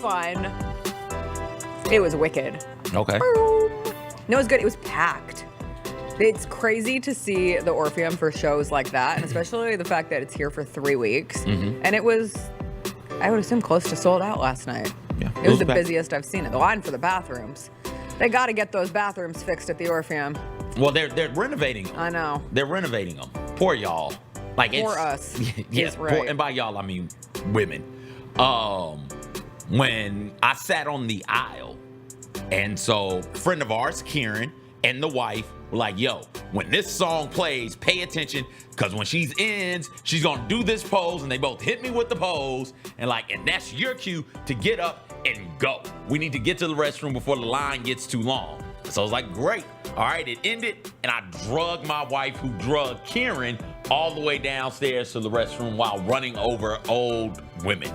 fun. It was wicked. Okay. No, it was good. It was packed. It's crazy to see the Orpheum for shows like that, and especially the fact that it's here for 3 weeks. Mm-hmm. And it was, I would assume, close to sold out last night. Yeah, it was the busiest I've seen it. The line for the bathrooms. They got to get those bathrooms fixed at the Orpheum. Well, they're renovating them. I know. They're renovating them. Poor y'all. Like Poor us. Yes, right. And by y'all, I mean women. When I sat on the aisle, and so a friend of ours, Karen, and the wife were like, yo, when this song plays, pay attention, because when she ends, she's going to do this pose, and they both hit me with the pose, and that's your cue to get up and go. We need to get to the restroom before the line gets too long. So I was like, great. All right, it ended, and I drugged my wife, who drugged Karen, all the way downstairs to the restroom while running over old women.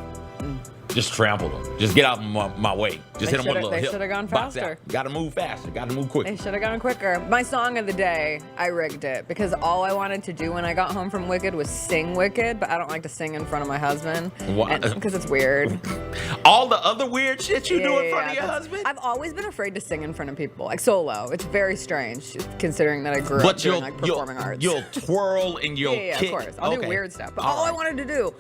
Just trample them. Just get out of my way. Just hit them with a little hip. They should have gone faster. Got to move faster. Got to move quicker. They should have gone quicker. My song of the day, I rigged it because all I wanted to do when I got home from Wicked was sing Wicked, but I don't like to sing in front of my husband. Why? Because it's weird. All the other weird shit you do in front of your husband? I've always been afraid to sing in front of people, like solo. It's very strange considering that I grew up doing performing arts. You'll twirl and you'll kick. Of course. I'll do weird stuff. But all I wanted to do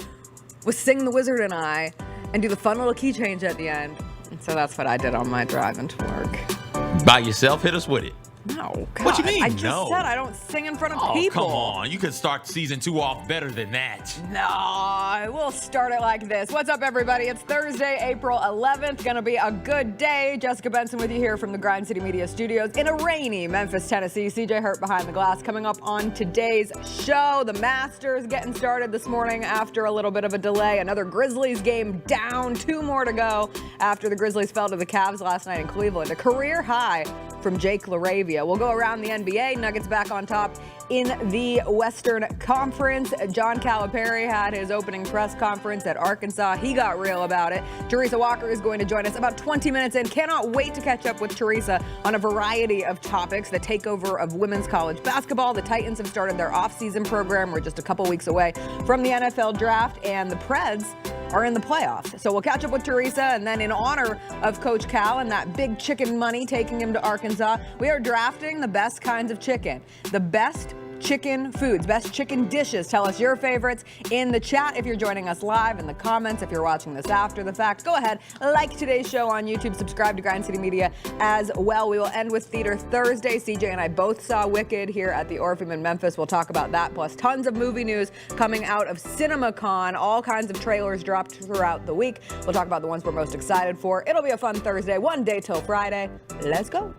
was sing The Wizard and I and do the fun little key change at the end. And so that's what I did on my drive into work. By yourself? Hit us with it. No. God. What you mean? I just said I don't sing in front of people. Come on. You could start season 2 off better than that. No, we'll start it like this. What's up, everybody? It's Thursday, April 11th. Gonna be a good day. Jessica Benson with you here from the Grind City Media Studios in a rainy Memphis, Tennessee. CJ Hurt behind the glass. Coming up on today's show, the Masters getting started this morning after a little bit of a delay. Another Grizzlies game down. 2 more to go after the Grizzlies fell to the Cavs last night in Cleveland. A career high from Jake LaRavia. We'll go around the NBA. Nuggets back on top in the Western Conference. John Calipari had his opening press conference at Arkansas. He got real about it. Teresa Walker is going to join us about 20 minutes in. Cannot wait to catch up with Teresa on a variety of topics. The takeover of women's college basketball. The Titans have started their off-season program. We're just a couple weeks away from the NFL draft, and the Preds are in the playoffs. So we'll catch up with Teresa, and then in honor of Coach Cal and that big chicken money taking him to Arkansas, we are drafting the best kinds of chicken. The best chicken foods, best chicken dishes. Tell us your favorites in the chat if you're joining us live, in the comments if you're watching this after the fact. Go ahead, like today's show on YouTube, subscribe to Grind City Media as well. We will end with Theater Thursday. CJ and I both saw Wicked here at the Orpheum in Memphis. We'll talk about that, plus tons of movie news coming out of CinemaCon. All kinds of trailers dropped throughout the week. We'll talk about the ones we're most excited for. It'll be a fun Thursday, one day till Friday. Let's go.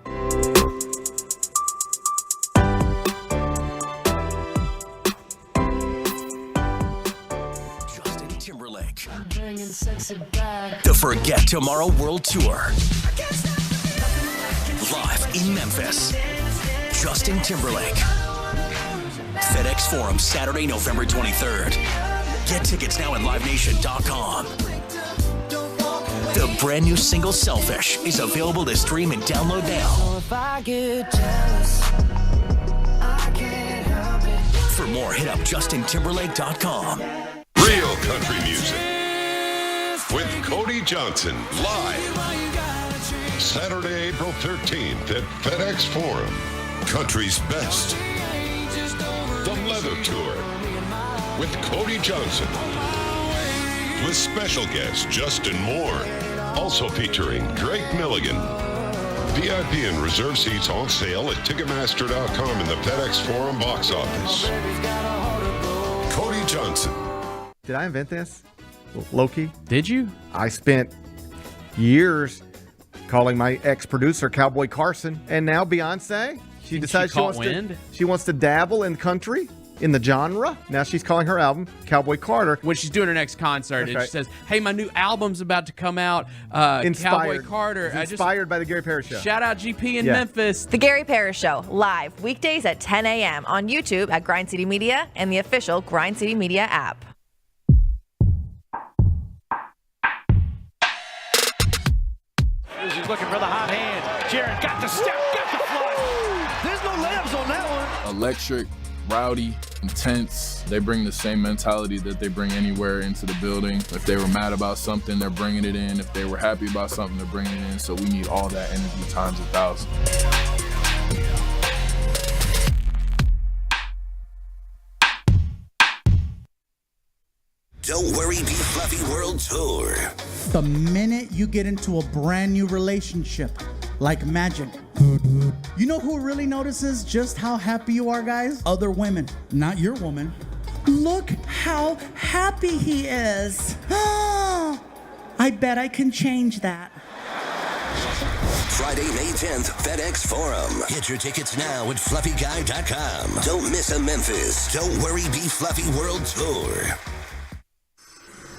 The Forget Tomorrow World Tour. Live in Memphis. Justin Timberlake. FedEx Forum, Saturday, November 23rd. Get tickets now at livenation.com. The brand new single Selfish is available to stream and download now. For more, hit up justintimberlake.com. Real country music with Cody Johnson live Saturday, April 13th at FedEx Forum. Country's best. The Leather Tour with Cody Johnson. With special guest Justin Moore. Also featuring Drake Milligan. VIP and reserve seats on sale at Ticketmaster.com in the FedEx Forum box office. Cody Johnson. Did I invent this? Loki? Did you? I spent years calling my ex-producer Cowboy Carson, and now Beyonce. She decides she wants to dabble in country, in the genre. Now she's calling her album Cowboy Carter. When she's doing her next concert, and she says, hey, my new album's about to come out, Cowboy Carter. Inspired by the Gary Parrish Show. Shout out GP in Memphis. The Gary Parrish Show, live weekdays at 10 a.m. on YouTube at Grind City Media and the official Grind City Media app. He's looking for the hot hand. Jaron got the step, got the flush. There's no layups on that one. Electric rowdy, intense. They bring the same mentality that they bring anywhere into the building. If they were mad about something, they're bringing it in. If they were happy about something, they're bringing it in. So we need all that energy times 1,000. Don't Worry, Be Fluffy World Tour. The minute you get into a brand new relationship, like magic, you know who really notices just how happy you are, guys? Other women, not your woman. Look how happy he is. I bet I can change that. Friday, May 10th, FedEx Forum. Get your tickets now at fluffyguy.com. Don't miss a Memphis Don't Worry, Be Fluffy World Tour.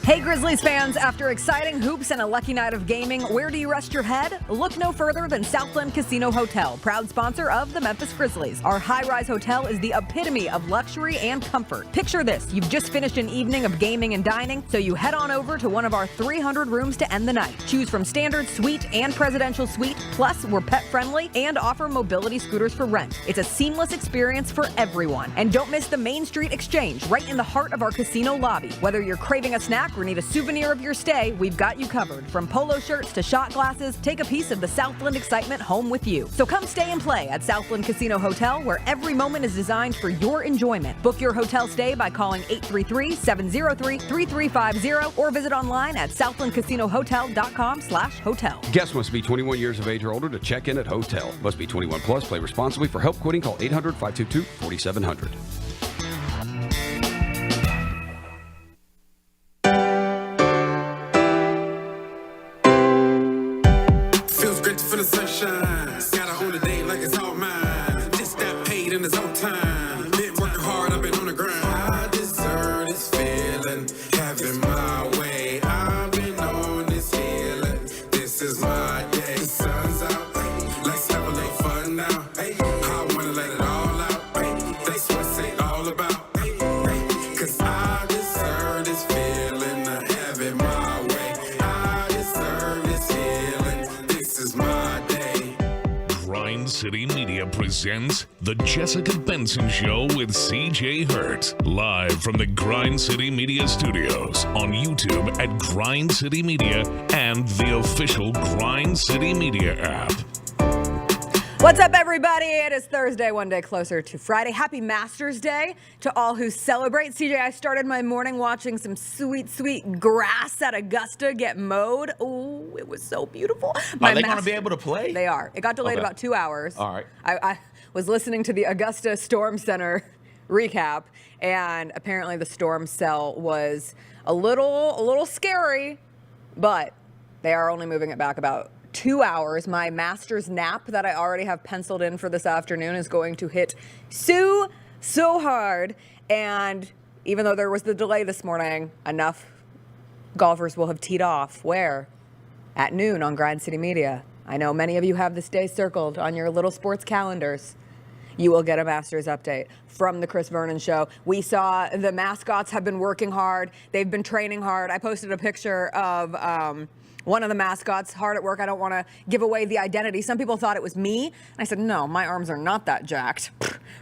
Hey Grizzlies fans, after exciting hoops and a lucky night of gaming, where do you rest your head? Look no further than Southland Casino Hotel, proud sponsor of the Memphis Grizzlies. Our high-rise hotel is the epitome of luxury and comfort. Picture this, you've just finished an evening of gaming and dining, so you head on over to one of our 300 rooms to end the night. Choose from standard, suite, and presidential suite, plus we're pet-friendly and offer mobility scooters for rent. It's a seamless experience for everyone. And don't miss the Main Street Exchange, right in the heart of our casino lobby. Whether you're craving a snack or need a souvenir of your stay, we've got you covered. From polo shirts to shot glasses, take a piece of the Southland excitement home with you. So come stay and play at Southland Casino Hotel, where every moment is designed for your enjoyment. Book your hotel stay by calling 833-703-3350 or visit online at southlandcasinohotel.com/hotel. Guests must be 21 years of age or older to check in at hotel. Must be 21 plus. Play responsibly. For help quitting, call 800-522-4700. For the sunshine, gotta own the day like it's all mine. Just got paid in his own time. Been working hard, I've been on the grind. I deserve this feeling, having my way. I've been on this healing. This is my day. The sun's out, let's have a little fun now. I wanna let it all out. That's what it's all about. Cause I deserve this feeling, I have it my way. I deserve this healing. This is my Grind City Media presents The Jessica Benson Show with CJ Hurt. Live from the Grind City Media Studios on YouTube at Grind City Media and the official Grind City Media app. What's up, everybody? It is Thursday, one day closer to Friday. Happy Masters Day to all who celebrate. CJ, I started my morning watching some sweet, sweet grass at Augusta get mowed. Oh, it was so beautiful. Are they going to be able to play? They are. It got delayed about 2 hours. All right. I was listening to the Augusta Storm Center recap, and apparently the storm cell was a little scary, but they are only moving it back about 2 hours. My master's nap that I already have penciled in for this afternoon is going to hit so hard. And even though there was the delay this morning, enough golfers will have teed off. Where? At noon on Grind City Media. I know many of you have this day circled on your little sports calendars. You will get a Masters update from the Chris Vernon Show. We saw the mascots have been working hard. They've been training hard. I posted a picture of one of the mascots hard at work. I don't want to give away the identity. Some people thought it was me. And I said, no, my arms are not that jacked.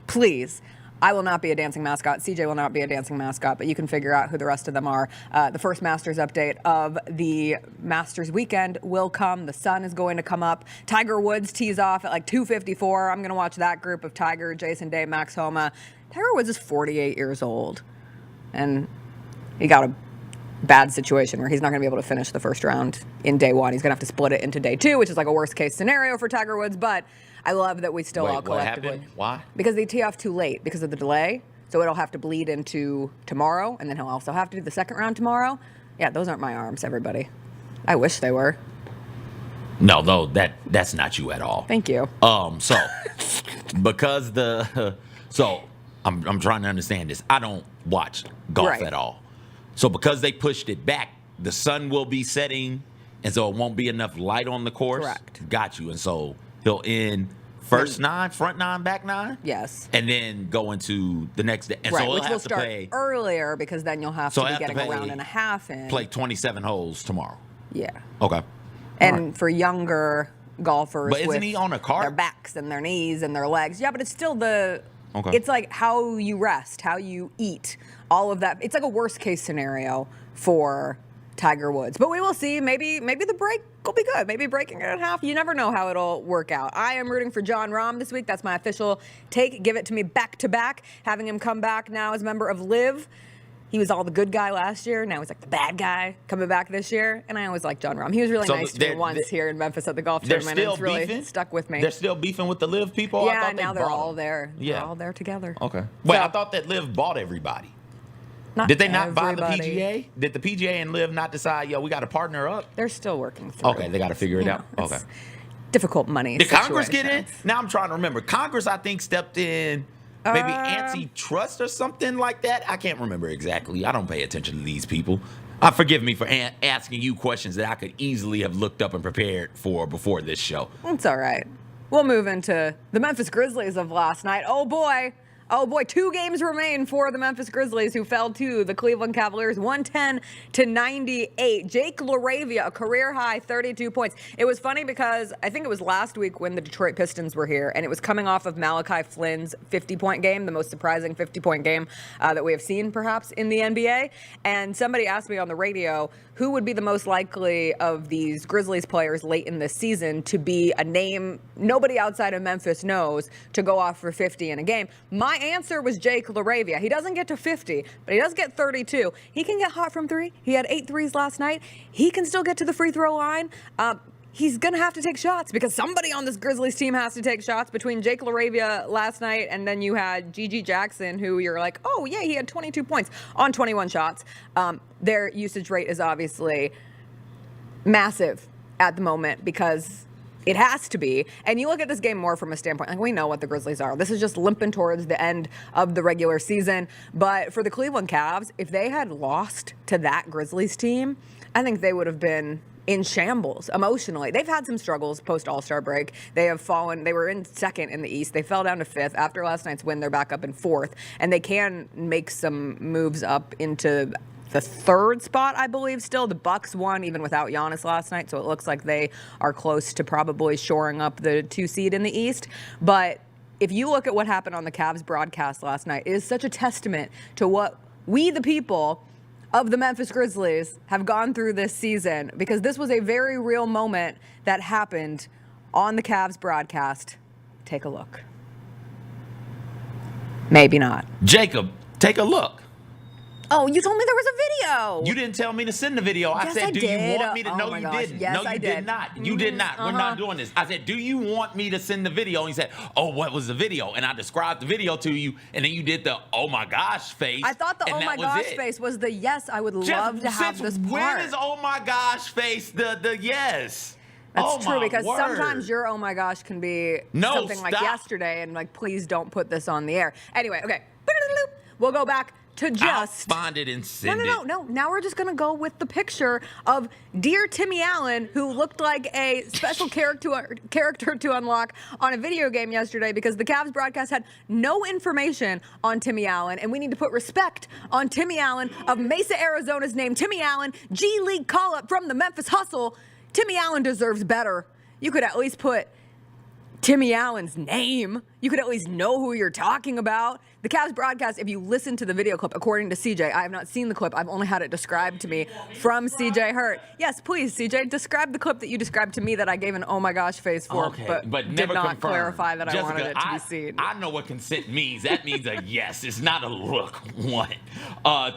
Please. I will not be a dancing mascot. CJ will not be a dancing mascot, but you can figure out who the rest of them are. The first Masters update of the Masters weekend will come. The sun is going to come up. Tiger Woods tees off at like 2:54. I'm going to watch that group of Tiger, Jason Day, Max Homa. Tiger Woods is 48 years old, and he got a bad situation where he's not going to be able to finish the first round in day one. He's going to have to split it into day two, which is like a worst case scenario for Tiger Woods, but I love that we still all collectively. What happened? Why? Because they tee off too late because of the delay. So it'll have to bleed into tomorrow, and then he'll also have to do the second round tomorrow. Yeah, those aren't my arms, everybody. I wish they were. No, though that's not you at all. Thank you. So because I'm trying to understand this. I don't watch golf at all. So because they pushed it back, the sun will be setting, and so it won't be enough light on the course. Correct. Got you. And so he'll end first nine, front nine, back nine. Yes. And then go into the next day. And right, so which will will start earlier because then you'll have to be getting a round and a half in. Play 27 holes tomorrow. Yeah. Okay. And for younger golfers, but isn't he on a cart? Their backs and their knees and their legs. Yeah, but it's still the Okay. It's like how you rest, how you eat, all of that. It's like a worst case scenario for Tiger Woods. But we will see. Maybe the break will be good. Maybe breaking it in half. You never know how it'll work out. I am rooting for Jon Rahm this week. That's my official take. Give it to me back to back. Having him come back now as a member of LIV. He was all the good guy last year. Now he's like the bad guy coming back this year. And I always like Jon Rahm. He was really nice to me once here in Memphis at the golf tournament. And it's really stuck with me. They're still beefing with the LIV people? Yeah, now they're all there. Yeah. They're all there together. Okay. Well, I thought that LIV bought everybody. Did they not buy the PGA? Did the PGA and LIV not decide, we got to partner up? They're still working through. Okay, they got to figure it out. Okay. Difficult money. Did Congress get in? Now I'm trying to remember. Congress, I think, stepped in. Maybe antitrust or something like that. I can't remember exactly. I don't pay attention to these people. Forgive me for asking you questions that I could easily have looked up and prepared for before this show. It's all right. We'll move into the Memphis Grizzlies of last night. Oh, boy. 2 games remain for the Memphis Grizzlies, who fell to the Cleveland Cavaliers 110-98. Jake LaRavia, a career-high 32 points. It was funny because I think it was last week when the Detroit Pistons were here, and it was coming off of Malachi Flynn's 50-point game, the most surprising 50-point game that we have seen, perhaps, in the NBA. And somebody asked me on the radio, who would be the most likely of these Grizzlies players late in this season to be a name nobody outside of Memphis knows to go off for 50 in a game? My answer was Jake LaRavia. He doesn't get to 50, but he does get 32. He can get hot from 3. He had 8 threes last night. He can still get to the free throw line. He's going to have to take shots because somebody on this Grizzlies team has to take shots. Between Jake LaRavia last night and then you had Gigi Jackson, who you're like, oh, yeah, he had 22 points on 21 shots. Their usage rate is obviously massive at the moment because it has to be. And you look at this game more from a standpoint, like we know what the Grizzlies are. This is just limping towards the end of the regular season. But for the Cleveland Cavs, if they had lost to that Grizzlies team, I think they would have been in shambles emotionally. They've had some struggles post All-Star break. They have fallen. They were in second in the East. They fell down to 5th. After last night's win, they're back up in 4th. And they can make some moves up into the 3rd spot, I believe, still. The Bucks won even without Giannis last night, so it looks like they are close to probably shoring up the 2 seed in the East. But if you look at what happened on the Cavs broadcast last night, it is such a testament to what we, the people of the Memphis Grizzlies, have gone through this season, because this was a very real moment that happened on the Cavs broadcast. Take a look. Maybe not. Jacob, take a look. Oh, you told me there was a video. You didn't tell me to send the video. I said, do you want me to? No, you didn't. Yes, no, you did not. You did not. We're not doing this. I said, do you want me to send the video? And he said, oh, what was the video? And I described the video to you, and then you did the oh my gosh face. I thought the oh my gosh face was the yes, I would love to have this part. When is oh my gosh face the yes? That's true, because sometimes your oh my gosh can be something like yesterday, and like, please don't put this on the air. Anyway, okay. We'll go back to just I'll find it and send it. No. Now we're just gonna go with the picture of dear Timmy Allen, who looked like a special character to unlock on a video game yesterday, because the Cavs broadcast had no information on Timmy Allen, and we need to put respect on Timmy Allen of Mesa, Arizona's name. Timmy Allen, G League call-up from the Memphis Hustle. Timmy Allen deserves better. You could at least put Timmy Allen's name. You could at least know who you're talking about. The Cavs broadcast, if you listen to the video clip, according to CJ, I have not seen the clip. I've only had it described to me from CJ Hurt. Yes, please, CJ, describe the clip that you described to me that I gave an oh my gosh face for, but did not clarify that Jessica, I wanted it to be seen. I know what consent means. That means a yes. It's not a look. 1.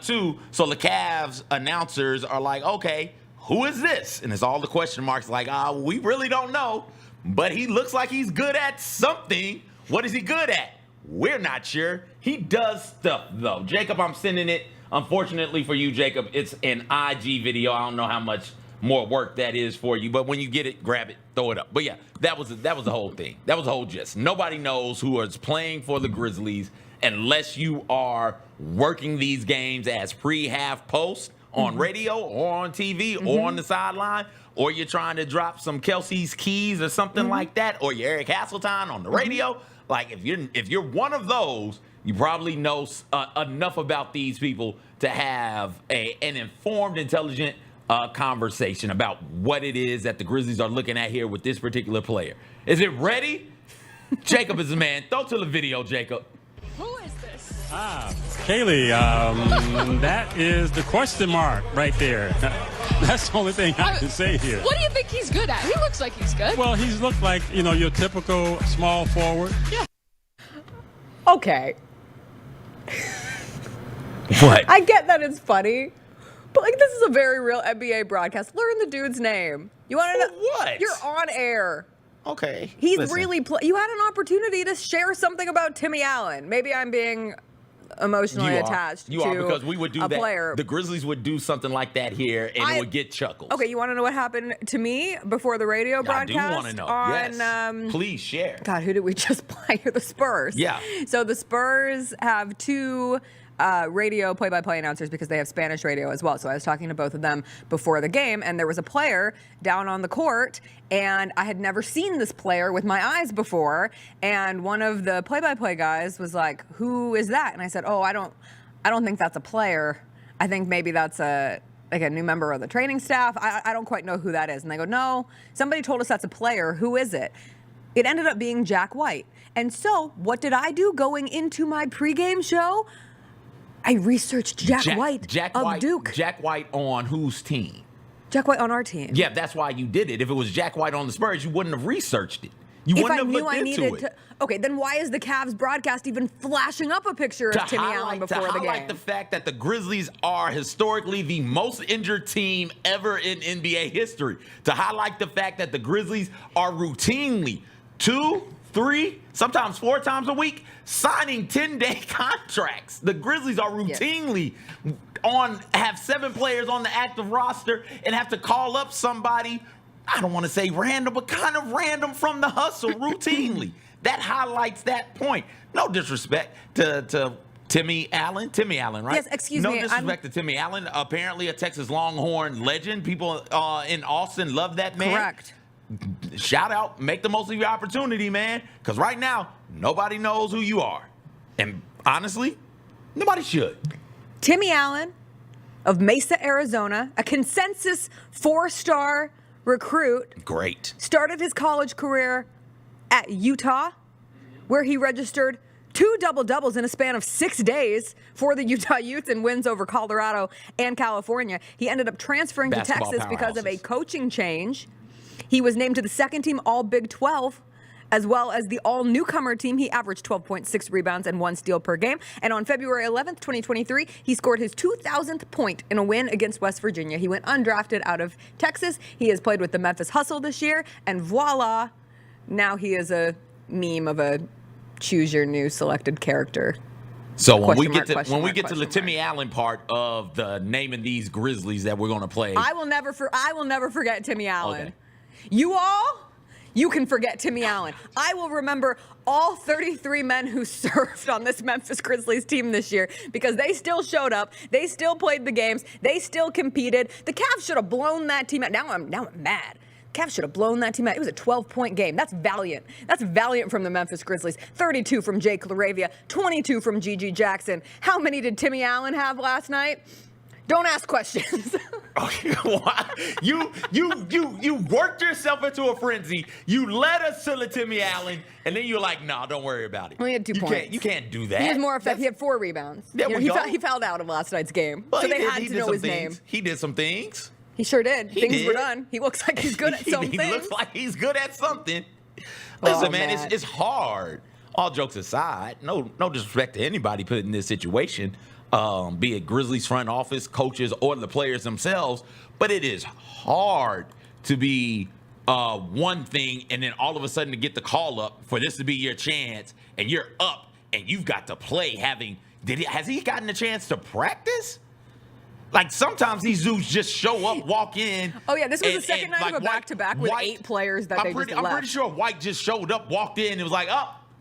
2, so the Cavs announcers are like, okay, who is this? And it's all the question marks like, we really don't know, but he looks like he's good at something. What is he good at? We're not sure. He does stuff, though. Jacob, I'm sending it. Unfortunately for you, Jacob, it's an IG video. I don't know how much more work that is for you, but when you get it, grab it, throw it up. But yeah, that was the whole thing. That was the whole gist. Nobody knows who is playing for the Grizzlies unless you are working these games as pre-half post on radio or on TV or on the sideline, or you're trying to drop some Kelsey's Keys or something like that, or you're Eric Hasseltine on the radio. Like, if you're one of those, you probably know enough about these people to have an informed, intelligent conversation about what it is that the Grizzlies are looking at here with this particular player. Is it ready? Jacob is the man. Throw to the video, Jacob. Who is this? Kaylee, that is the question mark right there. That's the only thing I can say here. What do you think he's good at? He looks like he's good. Well, he's looked like, your typical small forward. Yeah. Okay. What? I get that it's funny, but this is a very real NBA broadcast. Learn the dude's name. You want to know what? You're on air. Okay. He's listen. really. You had an opportunity to share something about Timmy Allen. Maybe I'm being emotionally attached You to are, because we would do a that. player. The Grizzlies would do something like that here, and it would get chuckles. Okay, you want to know what happened to me before the radio broadcast? I do want to know. Yes. Please share. God, who did we just play here? The Spurs. Yeah. So the Spurs have two radio play-by-play announcers because they have Spanish radio as well. So I was talking to both of them before the game, and there was a player down on the court, and I had never seen this player with my eyes before. And one of the play-by-play guys was like, "Who is that?" And I said, "Oh, I don't think that's a player. I think maybe that's a new member of the training staff. I don't quite know who that is." And they go, "No, somebody told us that's a player. Who is it?" It ended up being Jack White. And so what did I do going into my pregame show? I researched Jack White of Duke. Jack White on whose team? Jack White on our team. Yeah, that's why you did it. If it was Jack White on the Spurs, you wouldn't have researched it. You wouldn't have looked into it. Okay, then why is the Cavs broadcast even flashing up a picture of Timmy Allen before the game? To highlight the fact that the Grizzlies are historically the most injured team ever in NBA history. To highlight the fact that the Grizzlies are routinely 2, 3, sometimes 4 times a week signing 10-day contracts. The Grizzlies are routinely have 7 players on the active roster and have to call up somebody, I don't want to say random, but kind of random from the hustle routinely. That highlights that point. No disrespect to Timmy Allen. Timmy Allen, right? Yes, excuse me. No disrespect to Timmy Allen. Apparently a Texas Longhorn legend. People in Austin love that man. Correct. Shout out, make the most of your opportunity, man. Because right now, nobody knows who you are. And honestly, nobody should. Timmy Allen of Mesa, Arizona, a consensus 4-star recruit. Great. Started his college career at Utah, where he registered 2 double-doubles in a span of 6 days for the Utah Utes and wins over Colorado and California. He ended up transferring to Texas because of a coaching change. He was named to the second team All-Big 12, as well as the all-newcomer team. He averaged 12.6 rebounds and 1 steal per game. And on February 11th, 2023, he scored his 2,000th point in a win against West Virginia. He went undrafted out of Texas. He has played with the Memphis Hustle this year. And voila, now he is a meme of a choose your new selected character. So when we get to the Timmy Allen part of the naming these Grizzlies that we're going to play, I will never forget Timmy Allen. Okay. You can forget Timmy Allen. I will remember all 33 men who served on this Memphis Grizzlies team this year because they still showed up. They still played the games. They still competed. The Cavs should have blown that team out. Now I'm mad. Cavs should have blown that team out. It was a 12-point game. That's valiant. That's valiant from the Memphis Grizzlies. 32 from Jake LaRavia, 22 from Gigi Jackson. How many did Timmy Allen have last night? Don't ask questions. You worked yourself into a frenzy. You led us to the Timmy Allen, and then you're like, "Nah, don't worry about it." Well, he had 2 points. You can't do that. He was more effective. He had 4 rebounds. He fouled out of last night's game, so they had to know his name. He did some things. He sure did. Things were done. He looks like he's good at something. He looks like he's good at something. Listen, man, it's hard. All jokes aside, no disrespect to anybody put in this situation. Be it Grizzlies front office, coaches, or the players themselves. But it is hard to be one thing and then all of a sudden to get the call up for this to be your chance and you're up and you've got to play has he gotten a chance to practice? Like sometimes these dudes just show up, walk in. Oh yeah, this was the second night of a back-to-back with 8 players that they just left. I'm pretty sure White just showed up, walked in, and was like,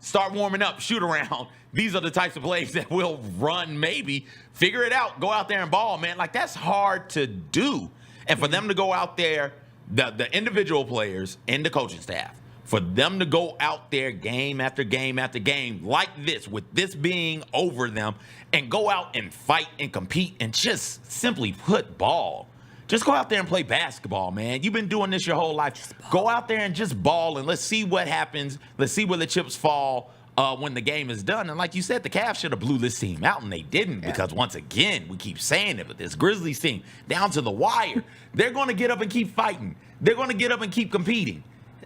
start warming up, shoot around. These are the types of plays that we'll run, maybe. Figure it out. Go out there and ball, man. Like, that's hard to do. And for them to go out there, the individual players and the coaching staff, for them to go out there game after game after game like this, with this being over them, and go out and fight and compete and just simply put ball. Just go out there and play basketball, man. You've been doing this your whole life. Go out there and just ball, and let's see what happens. Let's see where the chips fall. when the game is done. And like you said, the Cavs should have blew this team out, and they didn't because, once again, we keep saying it, but this Grizzlies team, down to the wire, they're going to get up and keep fighting. They're going to get up and keep competing.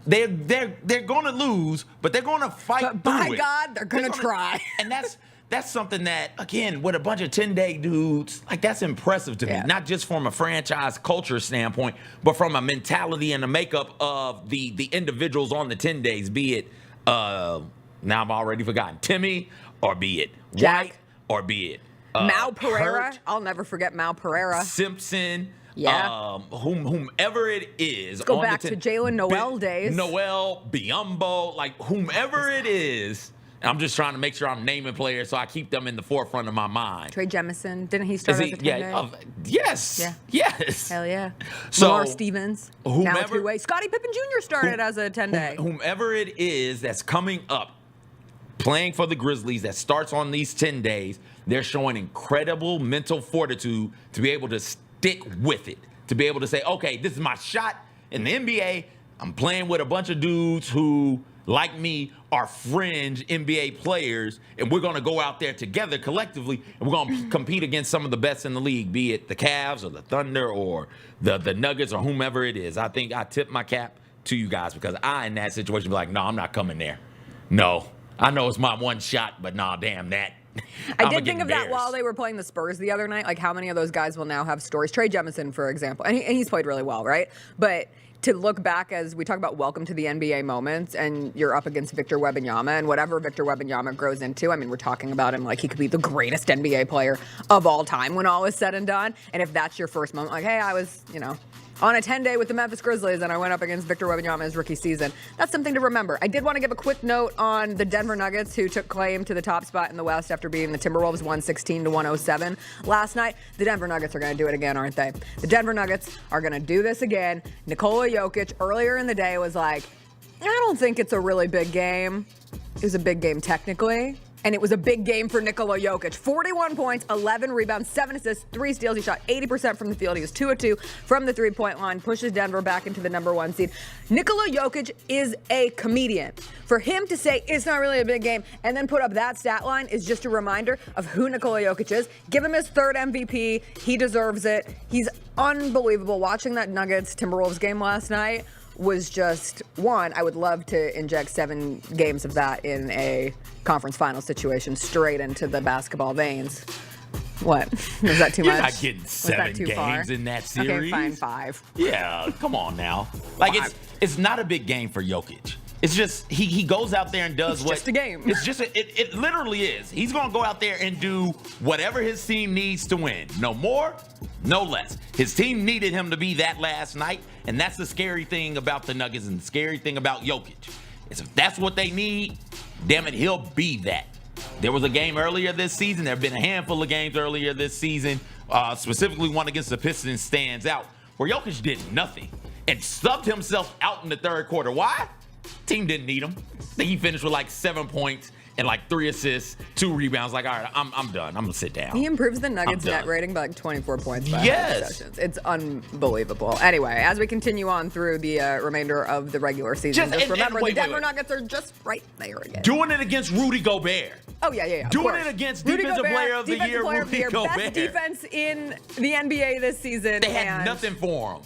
They're going to lose, but they're going to fight through it. By God, they're going to try. And that's something that, again, with a bunch of 10-day dudes, like, that's impressive to me. Not just from a franchise culture standpoint, but from a mentality and the makeup of the individuals on the 10 days, be it, now I've already forgotten, Timmy, or be it Jack, White, or be it Mal Pereira. Hurt, I'll never forget Mal Pereira. Simpson. Yeah. Whomever it is. Let's go back to Jalen Noel days. Noel, Biyombo, like, whomever it is. I'm just trying to make sure I'm naming players so I keep them in the forefront of my mind. Trey Jemison. Didn't he start as a 10-day? Yes. Yeah. Yes. Hell yeah. So, Lamar Stevens. Now two-way. Scottie Pippen Jr. started as a 10-day. Whomever it is that's coming up, playing for the Grizzlies, that starts on these 10 days, they're showing incredible mental fortitude to be able to stick with it, to be able to say, okay, this is my shot in the NBA. I'm playing with a bunch of dudes who, like me, are fringe NBA players, and we're going to go out there together collectively, and we're going to compete against some of the best in the league, be it the Cavs or the Thunder or the Nuggets or whomever it is. I think I tip my cap to you guys, because I, in that situation, be like, no, I'm not coming there. No. I know it's my one shot, but nah, damn that. I did think of that while they were playing the Spurs the other night. Like, how many of those guys will now have stories? Trey Jemison, for example. And he's played really well, right? But to look back, as we talk about welcome to the NBA moments, and you're up against Victor Wembanyama, and whatever Victor Wembanyama grows into, I mean, we're talking about him like he could be the greatest NBA player of all time when all is said and done. And if that's your first moment, like, hey, I was, on a 10-day with the Memphis Grizzlies, and I went up against Victor Wembanyama's rookie season. That's something to remember. I did want to give a quick note on the Denver Nuggets, who took claim to the top spot in the West after beating the Timberwolves 116-107 last night. The Denver Nuggets are going to do it again, aren't they? The Denver Nuggets are going to do this again. Nikola Jokic earlier in the day was like, I don't think it's a really big game. It was a big game technically. And it was a big game for Nikola Jokic. 41 points, 11 rebounds, 7 assists, 3 steals. He shot 80% from the field. He was 2 of 2 from the three-point line, pushes Denver back into the number 1 seed. Nikola Jokic is a comedian. For him to say it's not really a big game and then put up that stat line is just a reminder of who Nikola Jokic is. Give him his 3rd MVP. He deserves it. He's unbelievable. Watching that Nuggets-Timberwolves game last night was just, one, I would love to inject 7 games of that in a conference final situation straight into the basketball veins. What? Was that too much? You're not getting 7 games in that series. Okay, fine, 5. Yeah, come on now. Like, it's not a big game for Jokic. It's just he goes out there and does it's just a game. It's just it literally is. He's gonna go out there and do whatever his team needs to win. No more, no less. His team needed him to be that last night, and that's the scary thing about the Nuggets and the scary thing about Jokic. Is if that's what they need, damn it, he'll be that. There was a game earlier this season. There have been a handful of games earlier this season, specifically one against the Pistons stands out, where Jokic did nothing and subbed himself out in the 3rd quarter. Why? Team didn't need him. I think he finished with like 7 points and like 3 assists, 2 rebounds. Like, all right, I'm done. I'm gonna sit down. He improves the Nuggets net rating by like 24 points by possessions. It's unbelievable. Anyway, as we continue on through the remainder of the regular season, just remember the Denver Nuggets are just right there again. Doing it against Rudy Gobert. Oh yeah. Doing it against Defensive Player of the Year, Rudy Gobert. Best defense in the NBA this season. They had nothing for him.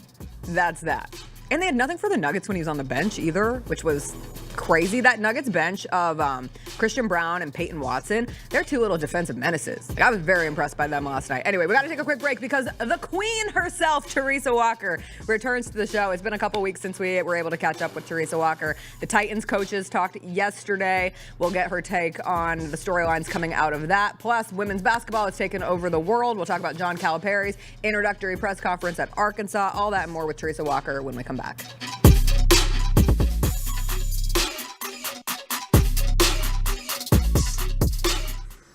That's that. And they had nothing for the Nuggets when he was on the bench either, which was crazy. That Nuggets bench of Christian Brown and Peyton Watson, they're 2 little defensive menaces. Like, I was very impressed by them last night. Anyway, we got to take a quick break because the queen herself, Teresa Walker, returns to the show. It's been a couple weeks since we were able to catch up with Teresa Walker. The Titans coaches talked yesterday. We'll get her take on the storylines coming out of that. Plus, women's basketball has taken over the world. We'll talk about John Calipari's introductory press conference at Arkansas. All that and more with Teresa Walker when we come back.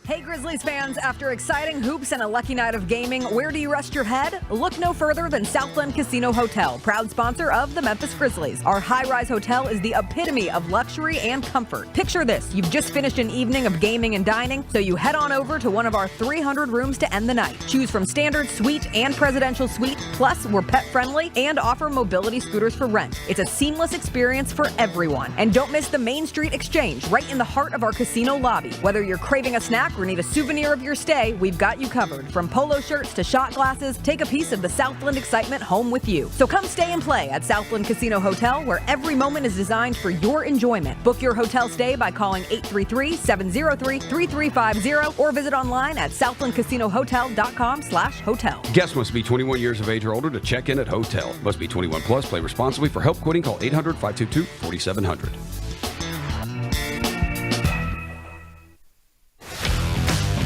Hey Grizzlies fans, after exciting hoops and a lucky night of gaming, where do you rest your head? Look no further than Southland Casino Hotel, proud sponsor of the Memphis Grizzlies. Our high-rise hotel is the epitome of luxury and comfort. Picture this, you've just finished an evening of gaming and dining, so you head on over to one of our 300 rooms to end the night. Choose from standard, suite, and presidential suite, plus we're pet-friendly and offer mobility scooters for rent. It's a seamless experience for everyone. And don't miss the Main Street Exchange, right in the heart of our casino lobby. Whether you're craving a snack or need a souvenir of your stay, we've got you covered. From polo shirts to shot glasses, take a piece of the Southland excitement home with you. So come stay and play at Southland Casino Hotel, where every moment is designed for your enjoyment. Book your hotel stay by calling 833-703-3350 or visit online at southlandcasinohotel.com/hotel. Guests must be 21 years of age or older to check in at hotel. Must be 21 plus. Play responsibly. For help quitting, call 800-522-4700.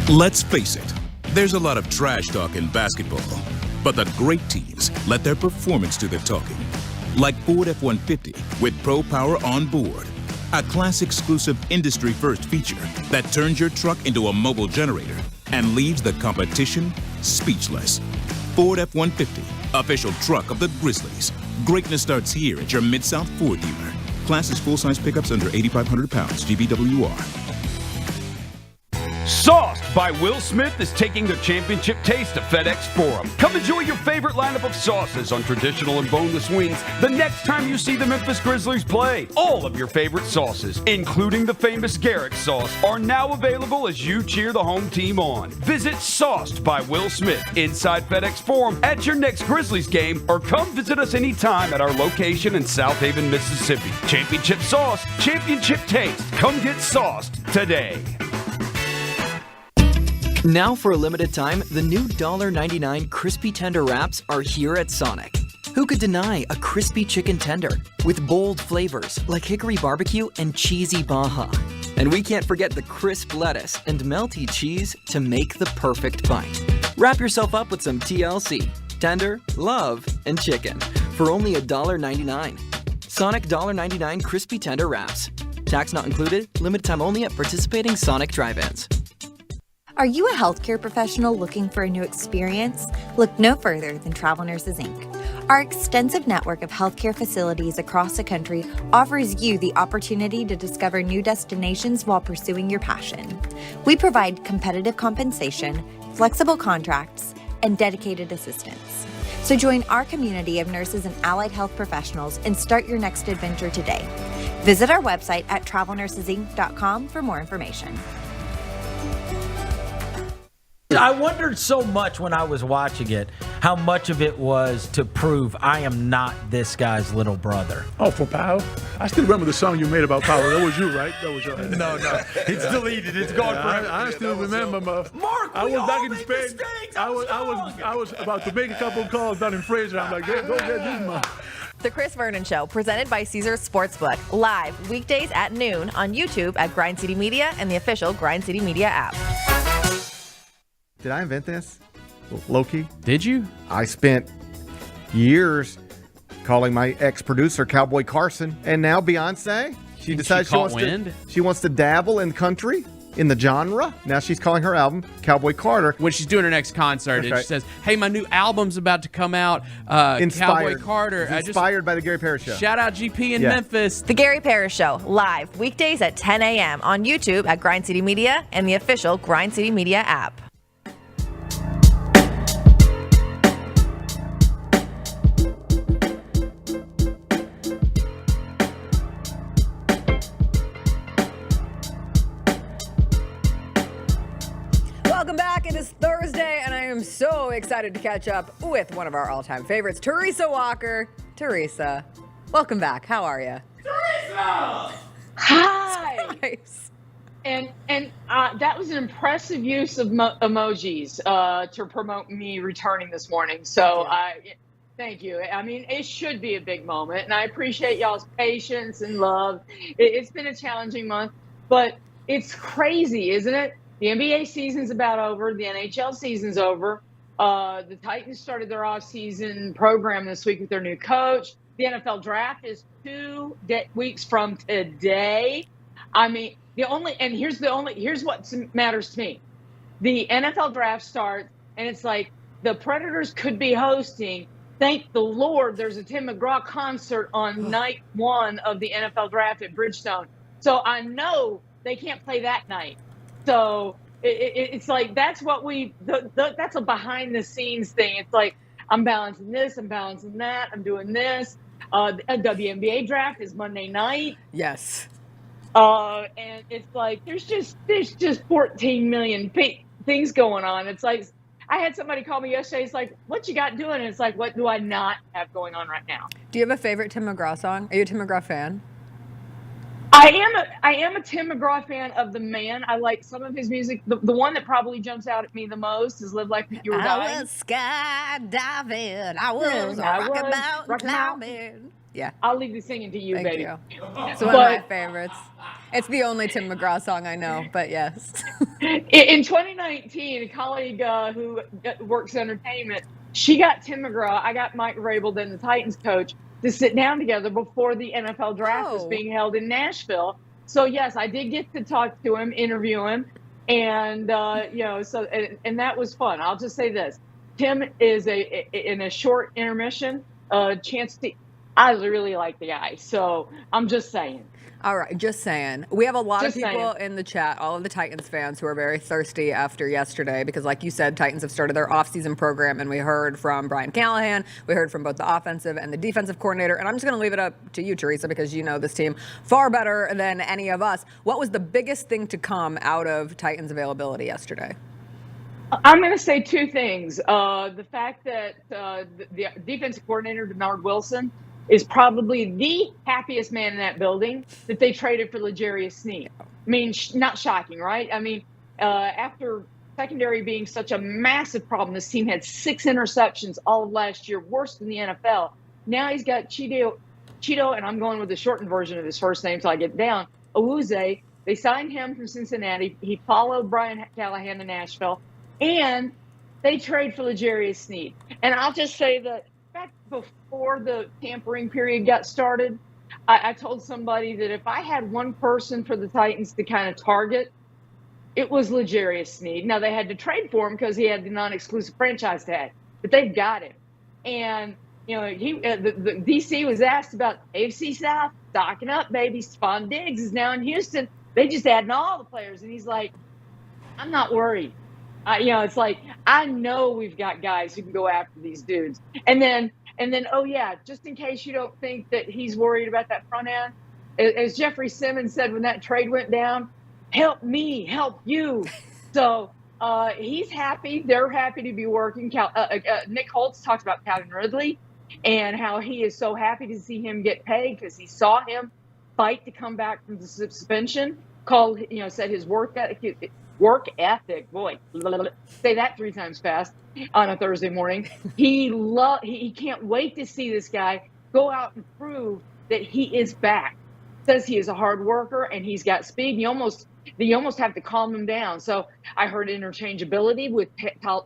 Let's face it, there's a lot of trash talk in basketball, but the great teams let their performance do the talking. Like Ford F-150 with Pro Power on board, a class-exclusive industry-first feature that turns your truck into a mobile generator and leaves the competition speechless. Ford F-150, official truck of the Grizzlies. Greatness starts here at your Mid-South Ford dealer. Class is full-size pickups under 8,500 pounds, GVWR. Sauced by Will Smith is taking the championship taste to FedEx Forum. Come enjoy your favorite lineup of sauces on traditional and boneless wings the next time you see the Memphis Grizzlies play. All of your favorite sauces, including the famous Garrick sauce, are now available as you cheer the home team on. Visit Sauced by Will Smith inside FedEx Forum at your next Grizzlies game, or come visit us anytime at our location in South Haven, Mississippi. Championship sauce, championship taste. Come get sauced today. Now for a limited time, the new $1.99 crispy tender wraps are here at Sonic. Who could deny a crispy chicken tender with bold flavors like hickory barbecue and cheesy Baja? And we can't forget the crisp lettuce and melty cheese to make the perfect bite. Wrap yourself up with some TLC, tender, love, and chicken for only $1.99. Sonic $1.99 crispy tender wraps. Tax not included, limited time only at participating Sonic drive-ins. Are you a healthcare professional looking for a new experience? Look no further than Travel Nurses, Inc. Our extensive network of healthcare facilities across the country offers you the opportunity to discover new destinations while pursuing your passion. We provide competitive compensation, flexible contracts, and dedicated assistance. So join our community of nurses and allied health professionals and start your next adventure today. Visit our website at travelnursesinc.com for more information. I wondered so much when I was watching it how much of it was to prove I am not this guy's little brother. Oh, for Powell? I still remember the song you made about Powell. That was you, right? That was you. No. It's deleted. It's gone forever. I still remember. Mark, I was back in Spain. I was about to make a couple of calls down in Fraser. I'm like, go get this, man. The Chris Vernon Show, presented by Caesars Sportsbook, live weekdays at noon on YouTube at Grind City Media and the official Grind City Media app. Did I invent this? Low-key? Did you? I spent years calling my ex-producer Cowboy Carson, and now Beyonce. She decides she wants to dabble in country, in the genre. Now she's calling her album Cowboy Carter. When she's doing her next concert, and she says, hey, my new album's about to come out, Cowboy Carter. Inspired by the Gary Parrish Show. Shout out GP in Memphis. The Gary Parrish Show, live weekdays at 10 a.m. on YouTube at Grind City Media and the official Grind City Media app. Welcome back. It is Thursday, and I am so excited to catch up with one of our all-time favorites, Teresa Walker. Teresa, welcome back. How are you? Teresa! Hi! Nice. And that was an impressive use of emojis to promote me returning this morning. So thank you. I mean, it should be a big moment, and I appreciate y'all's patience and love. It's been a challenging month, but it's crazy, isn't it? The NBA season's about over. The NHL season's over. The Titans started their off-season program this week with their new coach. The NFL draft is 2 weeks from today. I mean, here's what matters to me. the NFL draft starts, and it's like the Predators could be hosting. Thank the Lord there's a Tim McGraw concert on night one of the NFL draft at Bridgestone. So I know they can't play that night. So it's like that's what that's a behind the scenes thing. It's like I'm balancing this, I'm balancing that, I'm doing this. The WNBA draft is Monday night. Yes. And it's like there's just 14 million things going on. It's like I had somebody call me yesterday. It's like, what you got doing? And it's like, what do I not have going on right now? Do you have a favorite Tim McGraw song? Are you a Tim McGraw fan? I am a Tim McGraw fan of the man. I like some of his music. The one that probably jumps out at me the most is "Live Like You Were Dying." I was skydiving. I was rocking mountain climbing. Yeah. I'll leave the singing to you, Thank baby. You. It's one of my favorites. It's the only Tim McGraw song I know, but yes. In 2019, a colleague who works entertainment, she got Tim McGraw. I got Mike Rabel, then the Titans coach, to sit down together before the NFL draft was being held in Nashville. So yes, I did get to talk to him, interview him, and so that was fun. I'll just say this: Tim is in a short intermission, chance to. I really like the guy, so I'm just saying. All right, just saying. We have a lot of people in the chat, all of the Titans fans who are very thirsty after yesterday because, like you said, Titans have started their offseason program, and we heard from Brian Callahan. We heard from both the offensive and the defensive coordinator, and I'm just going to leave it up to you, Teresa, because you know this team far better than any of us. What was the biggest thing to come out of Titans' availability yesterday? I'm going to say two things. The fact that the defensive coordinator, Denard Wilson, is probably the happiest man in that building that they traded for L'Jarius Sneed. I mean, not shocking, right? I mean, after secondary being such a massive problem, this team had 6 interceptions all of last year, worse than the NFL. Now he's got Cheeto, and I'm going with the shortened version of his first name till I get down, Awuzie. They signed him from Cincinnati. He followed Brian Callahan to Nashville, and they trade for L'Jarius Sneed. And I'll just say that back before the tampering period got started, I told somebody that if I had one person for the Titans to kind of target, it was L'Jarius Sneed. Now, they had to trade for him because he had the non-exclusive franchise tag, but they've got him. And, the DC was asked about AFC South, stocking up, baby. Stephon Diggs is now in Houston. They just adding all the players. And he's like, I'm not worried. It's like, I know we've got guys who can go after these dudes. And then, oh yeah, just in case you don't think that he's worried about that front end, as Jeffrey Simmons said when that trade went down, help me, help you. So he's happy. They're happy to be working. Nick Holtz talks about Calvin Ridley and how he is so happy to see him get paid because he saw him fight to come back from the suspension. Said his work ethic, boy, say that 3 times fast on a Thursday morning. He can't wait to see this guy go out and prove that he is back. Says he is a hard worker and he's got speed. You almost have to calm him down. So I heard interchangeability with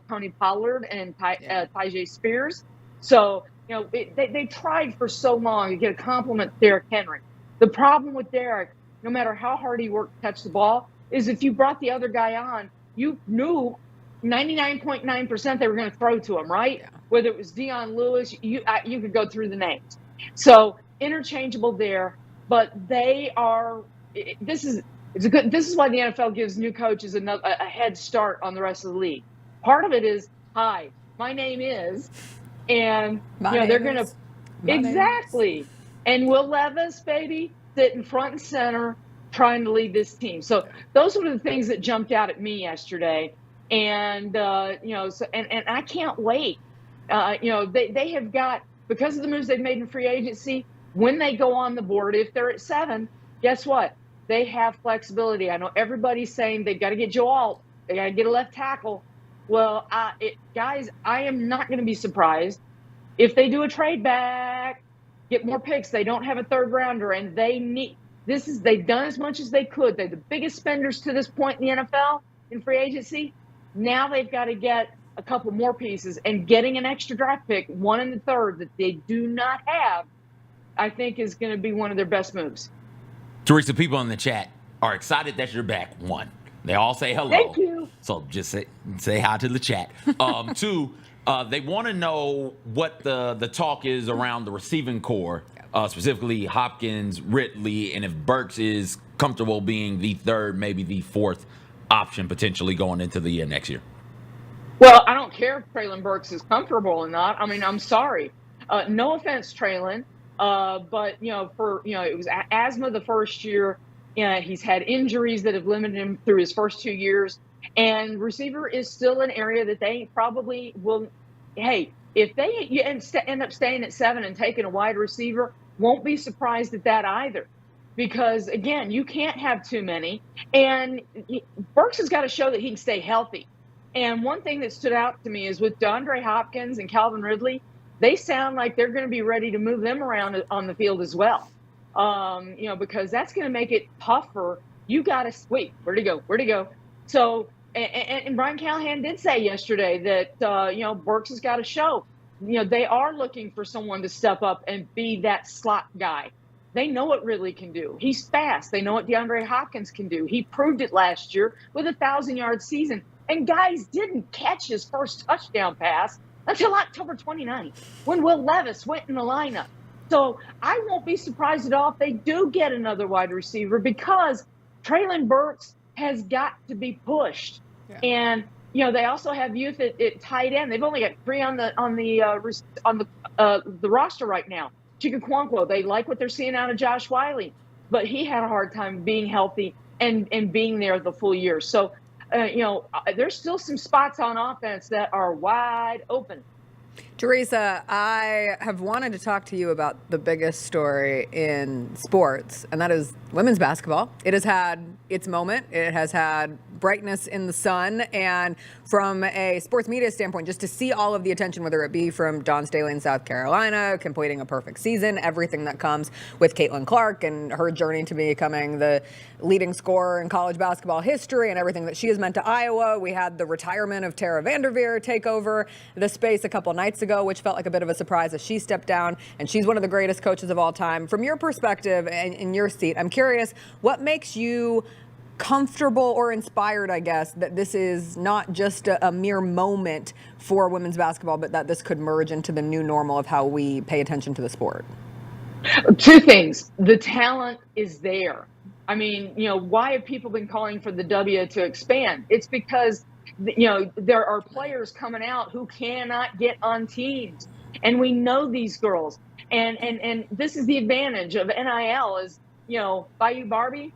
Tony Pollard and Tyjae Spears. So they tried for so long to get a compliment to Derrick Henry. The problem with Derrick, no matter how hard he worked to catch the ball, is if you brought the other guy on, you knew 99.9% they were going to throw to him, right? Yeah. Whether it was Deion Lewis, you could go through the names. So interchangeable there, but they are. This is why the NFL gives new coaches a head start on the rest of the league. Part of it is, hi, my name is, and they're going to exactly. And Will Levis, baby, sitting front and center, trying to lead this team. So those were the things that jumped out at me yesterday. And, and I can't wait. They have got, because of the moves they've made in free agency, when they go on the board, if they're at 7, guess what? They have flexibility. I know everybody's saying they've got to get Joe Alt. They got to get a left tackle. Well, guys, I am not going to be surprised if they do a trade back, get more picks. They don't have a 3rd rounder, and they've done as much as they could. They're the biggest spenders to this point in the NFL in free agency. Now they've got to get a couple more pieces, and getting an extra draft pick, 1 in the 3rd, that they do not have, I think is going to be one of their best moves. Teresa, people in the chat are excited that you're back, 1. They all say hello. Thank you. So just say hi to the chat. 2, they want to know what the talk is around the receiving core, specifically Hopkins, Ridley, and if Burks is comfortable being the third, maybe the fourth option potentially going into the next year. Well, I don't care if Traylon Burks is comfortable or not. I mean, I'm sorry. No offense, Traylon, but it was asthma the first year. He's had injuries that have limited him through his first 2 years, and receiver is still an area that they probably will. Hey, if they end up staying at 7 and taking a wide receiver, won't be surprised at that either. Because, again, you can't have too many. And Burks has got to show that he can stay healthy. And one thing that stood out to me is with DeAndre Hopkins and Calvin Ridley, they sound like they're going to be ready to move them around on the field as well. Because that's going to make it tougher. You got to – wait, where'd he go? So – and Brian Callahan did say yesterday that, Burks has got to show. They are looking for someone to step up and be that slot guy. They know what Ridley can do. He's fast. They know what DeAndre Hopkins can do. He proved it last year with a 1,000-yard season. And guys didn't catch his first touchdown pass until October 29th when Will Levis went in the lineup. So I won't be surprised at all if they do get another wide receiver because Traylon Burks has got to be pushed. Yeah. And, they also have youth at tight end. They've only got 3 on the roster right now. Chikakwankwo, they like what they're seeing out of Josh Wiley, but he had a hard time being healthy and being there the full year. So, there's still some spots on offense that are wide open. Teresa, I have wanted to talk to you about the biggest story in sports, and that is women's basketball. It has had its moment. It has had brightness in the sun. And from a sports media standpoint, just to see all of the attention, whether it be from Dawn Staley in South Carolina, completing a perfect season, everything that comes with Caitlin Clark and her journey to becoming the leading scorer in college basketball history and everything that she has meant to Iowa. We had the retirement of Tara Vanderveer take over the space a couple nights ago, which felt like a bit of a surprise as she stepped down, and she's one of the greatest coaches of all time. From your perspective and in your seat, I'm curious, what makes you comfortable or inspired, I guess, that this is not just a mere moment for women's basketball, but that this could merge into the new normal of how we pay attention to the sport? 2 things. The talent is there. I mean, why have people been calling for the W to expand? It's because, there are players coming out who cannot get on teams. And we know these girls. And this is the advantage of NIL is, Bayou Barbie.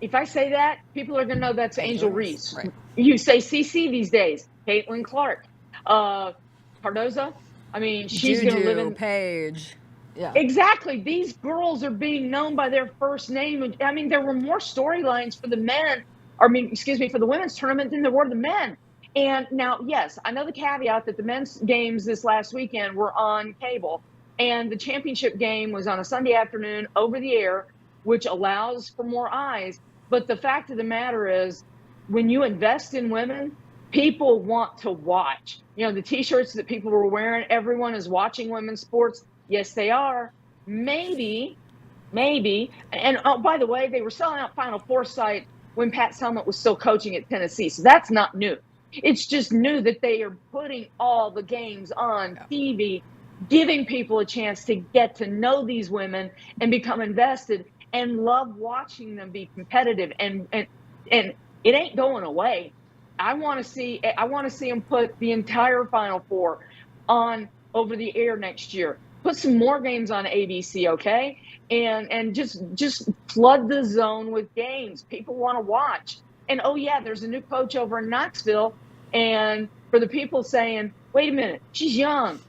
If I say that, people are going to know that's Angel Reese. Right. You say CC these days, Caitlin Clark, Cardoza. I mean, she's going to live in Paige. Yeah. Exactly. These girls are being known by their first name. I mean, there were more storylines for the for the women's tournament than there were the men. And now, yes, I know the caveat that the men's games this last weekend were on cable, and the championship game was on a Sunday afternoon over the air, which allows for more eyes. But the fact of the matter is, when you invest in women, people want to watch. The T-shirts that people were wearing, everyone is watching women's sports. Yes, they are. Maybe. And oh, by the way, they were selling out Final Four site when Pat Summitt was still coaching at Tennessee. So that's not new. It's just new that they are putting all the games on TV, giving people a chance to get to know these women and become invested and love watching them be competitive. And it ain't going away. I want to see them put the entire Final Four on over the air next year. Put some more games on ABC, okay? And just flood the zone with games. People want to watch. And oh yeah, there's a new coach over in Knoxville. And for the people saying, wait a minute, she's young.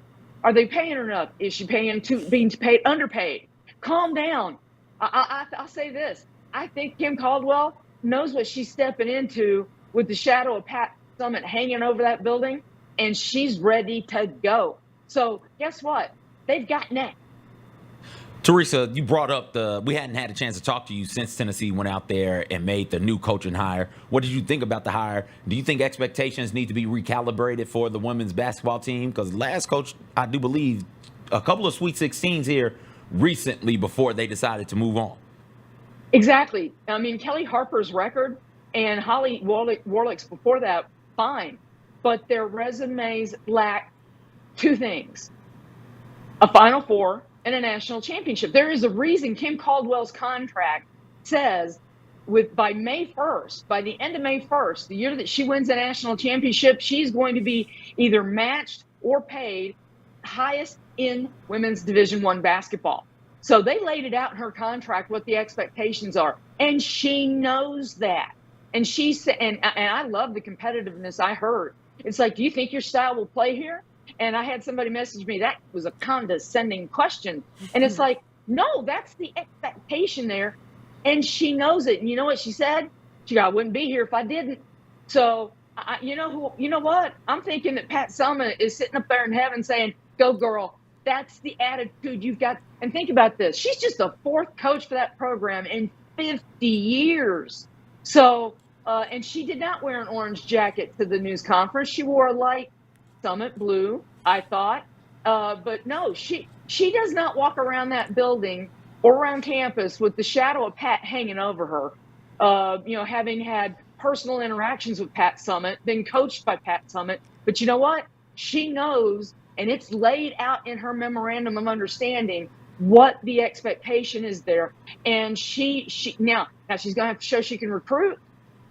Are they paying her enough? Is she being paid underpaid? Calm down. I'll say this. I think Kim Caldwell knows what she's stepping into with the shadow of Pat Summitt hanging over that building, and she's ready to go. So guess what? They've got next. Teresa, you brought up we hadn't had a chance to talk to you since Tennessee went out there and made the new coaching hire. What did you think about the hire? Do you think expectations need to be recalibrated for the women's basketball team? Because last coach, I do believe, a couple of Sweet 16s here recently before they decided to move on. Exactly. I mean, Kelly Harper's record and Holly Warlick's before that, fine. But their resumes lack two things: a Final Four and a national championship. There is a reason Kim Caldwell's contract says by May 1st, by the end of May 1st, the year that she wins the national championship, she's going to be either matched or paid highest in women's Division I basketball. So they laid it out in her contract what the expectations are, and she knows that. And she said, and I love the competitiveness I heard. It's like, do you think your style will play here? And I had somebody message me, that was a condescending question. And it's like, no, that's the expectation there. And she knows it. And you know what she said? She goes, I wouldn't be here if I didn't. So, you know what? I'm thinking that Pat Summitt is sitting up there in heaven saying, go girl. That's the attitude you've got. And think about this. She's just the fourth coach for that program in 50 years. So, and she did not wear an orange jacket to the news conference. She wore a light Summit blue, I thought. But no, she does not walk around that building or around campus with the shadow of Pat hanging over her. Having had personal interactions with Pat Summitt, been coached by Pat Summitt. But you know what? She knows, and it's laid out in her memorandum of understanding what the expectation is there. And she now she's going to have to show she can recruit.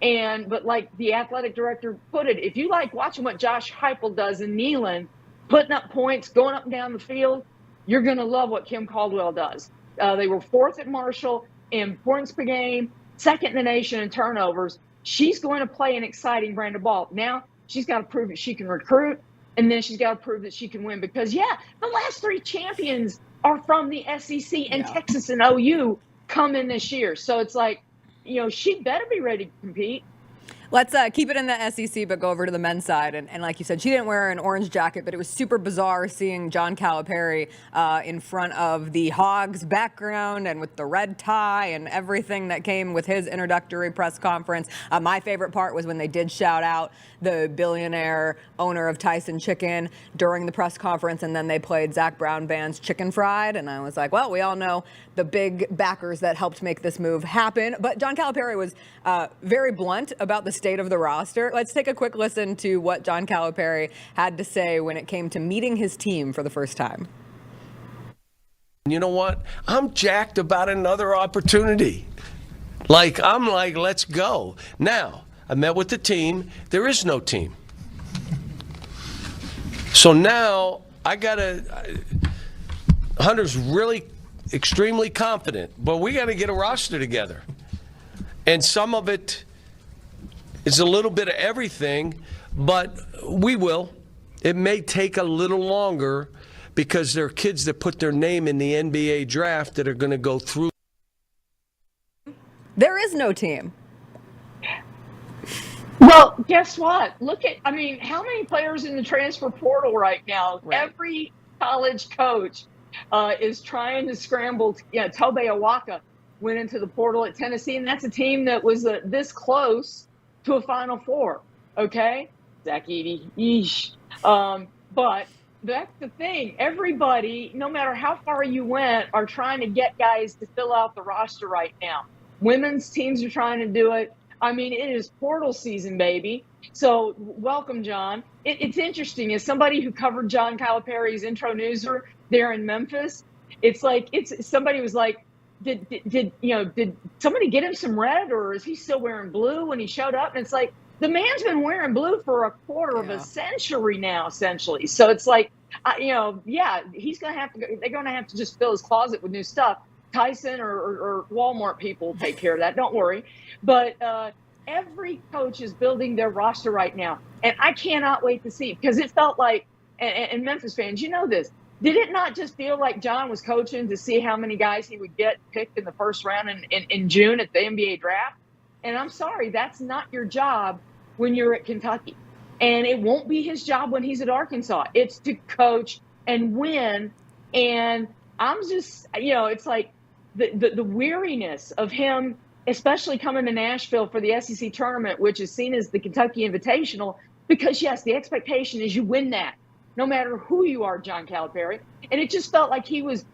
But like the athletic director put it, if you like watching what Josh Heupel does in Neyland, putting up points, going up and down the field, you're going to love what Kim Caldwell does. They were fourth at Marshall in points per game, second in the nation in turnovers. She's going to play an exciting brand of ball. Now she's got to prove that she can recruit, and then she's got to prove that she can win. Because, the last three champions are from the SEC, and Texas and OU come in this year. So it's like, she better be ready to compete. Let's keep it in the SEC, but go over to the men's side. And like you said, she didn't wear an orange jacket, but it was super bizarre seeing John Calipari in front of the Hogs background and with the red tie and everything that came with his introductory press conference. My favorite part was when they did shout out the billionaire owner of Tyson Chicken during the press conference, and then they played Zach Brown Band's Chicken Fried. And I was like, well, we all know the big backers that helped make this move happen. But John Calipari was very blunt about the state of the roster. Let's take a quick listen to what John Calipari had to say when it came to meeting his team for the first time. You know what? I'm jacked about another opportunity. I'm like, let's go. Now, I met with the team. There is no team. So now Hunter's really extremely confident, but we got to get a roster together. And some of it is a little bit of everything, but we will. It may take a little longer because there are kids that put their name in the NBA draft that are going to go through. There is no team. Well, guess what? How many players in the transfer portal right now? Right. Every college coach is trying to scramble. Tobe Awaka went into the portal at Tennessee, and that's a team that was this close to a Final Four, okay? Zach Edey, yeesh. But that's the thing. Everybody, no matter how far you went, are trying to get guys to fill out the roster right now. Women's teams are trying to do it. It is portal season, baby. So welcome, John. It's interesting. As somebody who covered John Calipari's intro newser there in Memphis, somebody was like, did somebody get him some red, or is he still wearing blue when he showed up? And it's like, the man's been wearing blue for a quarter of a century now, essentially. So it's like, he's going to have to, they're going to have to just fill his closet with new stuff. Tyson or Walmart people will take care of that. Don't worry. But every coach is building their roster right now. And I cannot wait to see, because it felt like, and Memphis fans, you know this, did it not just feel like John was coaching to see how many guys he would get picked in the first round in June at the NBA draft? And I'm sorry, that's not your job when you're at Kentucky. And it won't be his job when he's at Arkansas. It's to coach and win. And I'm just, it's like the weariness of him, especially coming to Nashville for the SEC tournament, which is seen as the Kentucky Invitational, because, yes, the expectation is you win that, no matter who you are, John Calipari. And it just felt like he was,